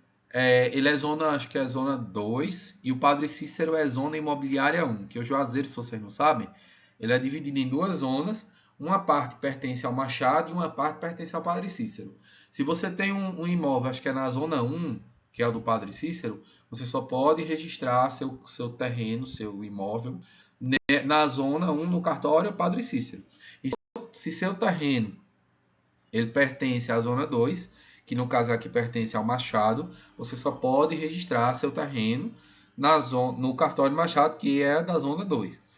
ele é zona, acho que é zona 2 e o Padre Cícero é zona imobiliária um, que o Juazeiro, se vocês não sabem, ele é dividido em duas zonas, uma parte pertence ao Machado e uma parte pertence ao Padre Cícero. Se você tem um imóvel, acho que é na zona um, que é o do Padre Cícero, você só pode registrar seu terreno, seu imóvel, na zona um no cartório Padre Cícero. E se seu terreno ele pertence à zona 2, que no caso aqui pertence ao Machado, você só pode registrar seu terreno no cartório Machado, que é da zona 2.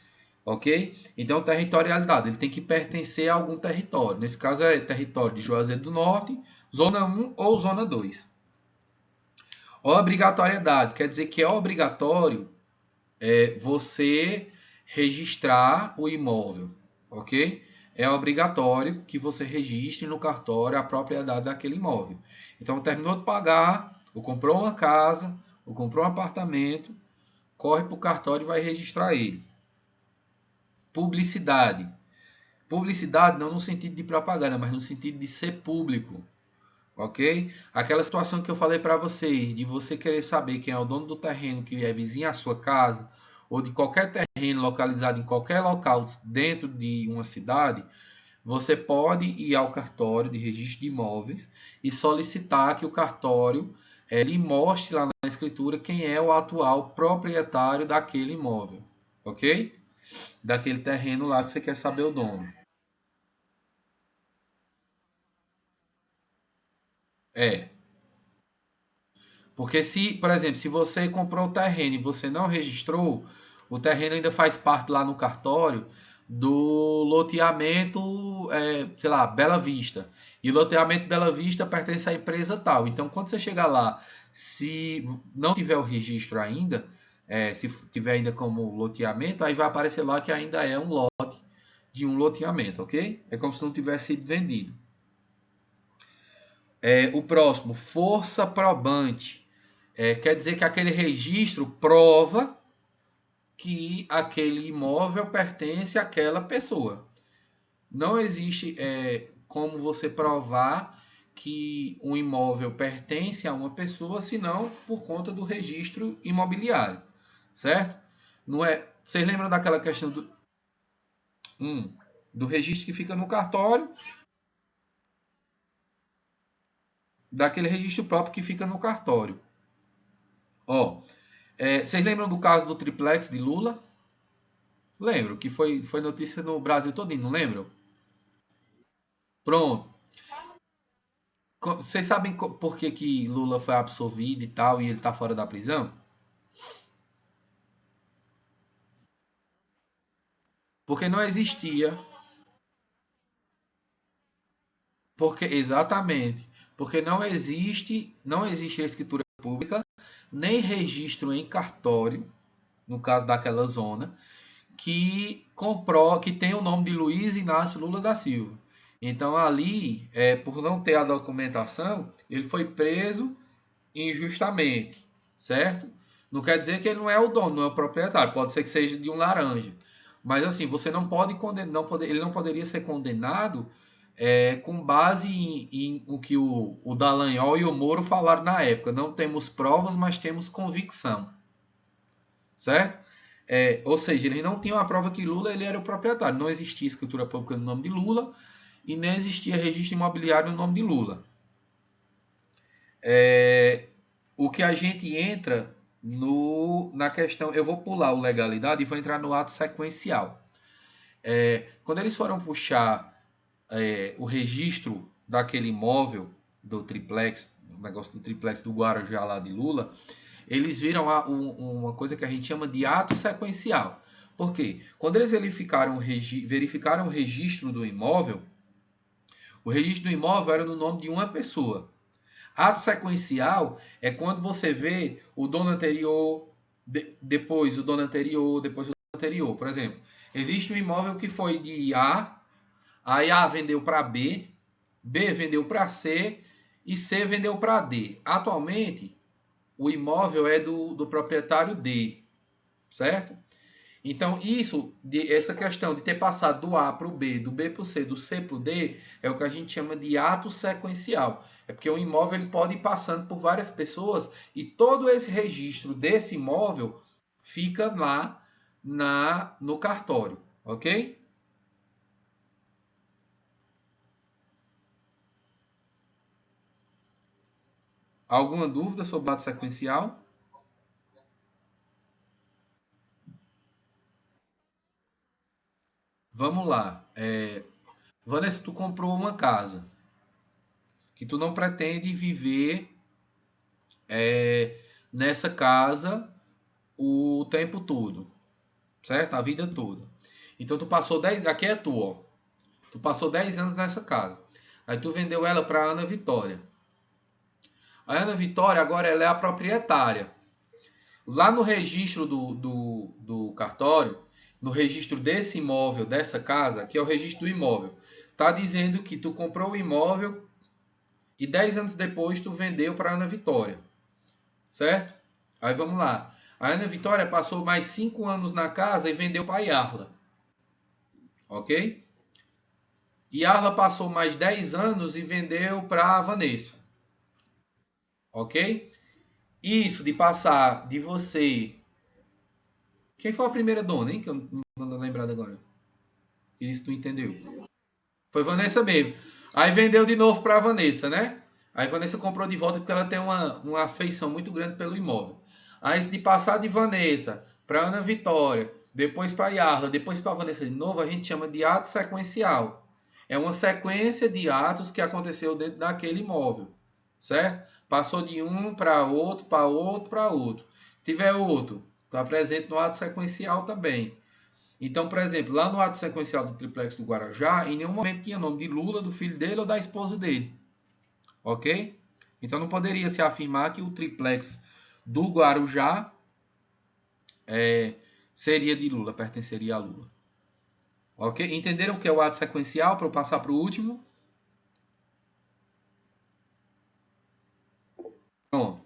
Ok? Então, territorialidade, ele tem que pertencer a algum território. Nesse caso é território de Juazeiro do Norte, zona um ou zona 2. Obrigatoriedade, quer dizer que é obrigatório você registrar o imóvel, ok? É obrigatório que você registre no cartório a propriedade daquele imóvel. Então, terminou de pagar, ou comprou uma casa, ou comprou um apartamento, corre para o cartório e vai registrar ele. Publicidade. Publicidade não no sentido de propaganda, mas no sentido de ser público, ok? Aquela situação que eu falei para vocês, de você querer saber quem é o dono do terreno que é vizinho à sua casa, ou de qualquer terreno localizado em qualquer local dentro de uma cidade, você pode ir ao cartório de registro de imóveis e solicitar que o cartório lhe mostre lá na escritura quem é o atual proprietário daquele imóvel, ok? Daquele terreno lá que você quer saber o dono. É, porque se, por exemplo, se você comprou o terreno e você não registrou, o terreno ainda faz parte lá no cartório do loteamento, sei lá, Bela Vista. E o loteamento Bela Vista pertence à empresa tal. Então, quando você chegar lá, se não tiver o registro ainda, se tiver ainda como loteamento, aí vai aparecer lá que ainda é um lote de um loteamento, ok? É como se não tivesse sido vendido. O próximo, força probante. Quer dizer que aquele registro prova que aquele imóvel pertence àquela pessoa. Não existe como você provar que um imóvel pertence a uma pessoa, senão por conta do registro imobiliário, certo? Não é? Vocês lembram daquela questão um, do registro que fica no cartório, daquele registro próprio que fica no cartório. Ó, vocês lembram do caso do triplex de Lula? Lembro, que foi notícia no Brasil todinho, não lembram? Pronto. Vocês sabem por que, que Lula foi absolvido e tal, e ele tá fora da prisão? Porque não existia, porque exatamente, porque não existe escritura pública, nem registro em cartório, no caso daquela zona, que tem o nome de Luiz Inácio Lula da Silva. Então ali, por não ter a documentação, ele foi preso injustamente, certo? Não quer dizer que ele não é o dono, não é o proprietário, pode ser que seja de um laranja. Mas assim, você não pode condenar, ele não poderia ser condenado com base em o que o Dallagnol e o Moro falaram na época. Não temos provas, mas temos convicção, certo? Ou seja, eles não tinham a prova que Lula ele era o proprietário. Não existia escritura pública no nome de Lula e nem existia registro imobiliário no nome de Lula. É, o que a gente entra na questão, eu vou pular o legalidade e vou entrar no ato sequencial. Quando eles foram puxar o registro daquele imóvel do triplex, o negócio do triplex do Guarujá lá de Lula, eles viram uma coisa que a gente chama de ato sequencial. Por quê? Quando eles verificaram o registro do imóvel, o registro do imóvel era no nome de uma pessoa. Ato sequencial é quando você vê o dono anterior, depois o dono anterior, depois o dono anterior. Por exemplo, existe um imóvel que foi de A, aí A vendeu para B, B vendeu para C e C vendeu para D. Atualmente, o imóvel é do proprietário D, certo? Então, essa questão de ter passado do A para o B, do B para o C, do C para o D, é o que a gente chama de ato sequencial. É porque o imóvel ele pode ir passando por várias pessoas e todo esse registro desse imóvel fica lá no cartório, ok? Alguma dúvida sobre o ato sequencial? Vamos lá. Vanessa, tu comprou uma casa que tu não pretende viver nessa casa o tempo todo, certo? A vida toda. Então tu passou 10, aqui é tua, ó. Tu passou 10 anos nessa casa. Aí tu vendeu ela para Ana Vitória. A Ana Vitória agora ela é a proprietária. Lá no registro do cartório, no registro desse imóvel, dessa casa, que é o registro do imóvel, tá dizendo que tu comprou o imóvel e 10 anos depois tu vendeu para Ana Vitória, certo? Aí vamos lá. A Ana Vitória passou mais 5 anos na casa e vendeu para a Yarla, ok? Yarla passou mais 10 anos e vendeu para a Vanessa, ok? Isso de passar de você. Quem foi a primeira dona, hein? Que eu não tô lembrado agora. Isso tu entendeu. Foi Vanessa mesmo. Aí vendeu de novo para a Vanessa, né? Aí Vanessa comprou de volta porque ela tem uma afeição muito grande pelo imóvel. Aí de passar de Vanessa para Ana Vitória, depois para Yarla, depois para Vanessa de novo, a gente chama de ato sequencial. É uma sequência de atos que aconteceu dentro daquele imóvel, certo? Passou de um para outro, para outro, para outro. Se tiver outro, está presente no ato sequencial também. Então, por exemplo, lá no ato sequencial do triplex do Guarujá, em nenhum momento tinha nome de Lula, do filho dele ou da esposa dele. Ok? Então não poderia se afirmar que o triplex do Guarujá seria de Lula, pertenceria a Lula. Ok? Entenderam o que é o ato sequencial para eu passar para o último? Pronto.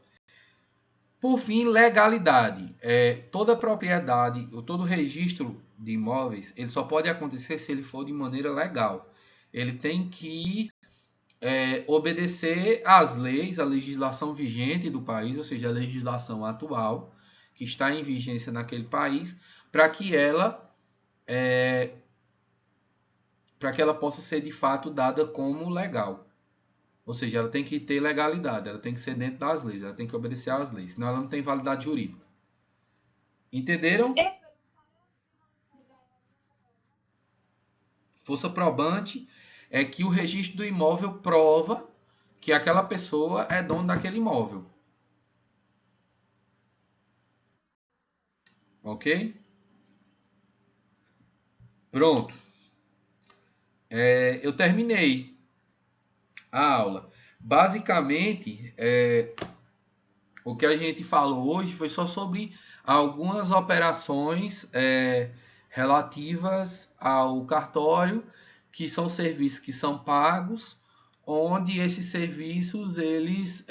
Por fim, legalidade. Toda propriedade, ou todo registro de imóveis, ele só pode acontecer se ele for de maneira legal. Ele tem que obedecer às leis, à legislação vigente do país, ou seja, a legislação atual que está em vigência naquele país, para que ela possa ser de fato dada como legal. Ou seja, ela tem que ter legalidade, ela tem que ser dentro das leis, ela tem que obedecer às leis, senão ela não tem validade jurídica. Entenderam? Força probante é que o registro do imóvel prova que aquela pessoa é dono daquele imóvel. Ok? Pronto. Eu terminei a aula. Basicamente, o que a gente falou hoje foi só sobre algumas operações relativas ao cartório, que são serviços que são pagos, onde esses serviços eles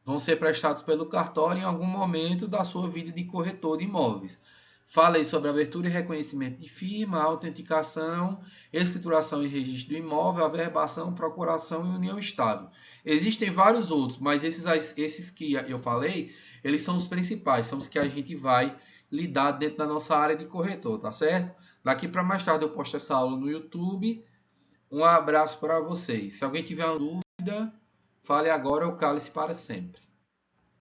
vão ser prestados pelo cartório em algum momento da sua vida de corretor de imóveis. Falei sobre abertura e reconhecimento de firma, autenticação, escrituração e registro do imóvel, averbação, procuração e união estável. Existem vários outros, mas esses que eu falei, eles são os principais, são os que a gente vai lidar dentro da nossa área de corretor, tá certo? Daqui para mais tarde eu posto essa aula no YouTube. Um abraço para vocês. Se alguém tiver uma dúvida, fale agora ou cale-se para sempre.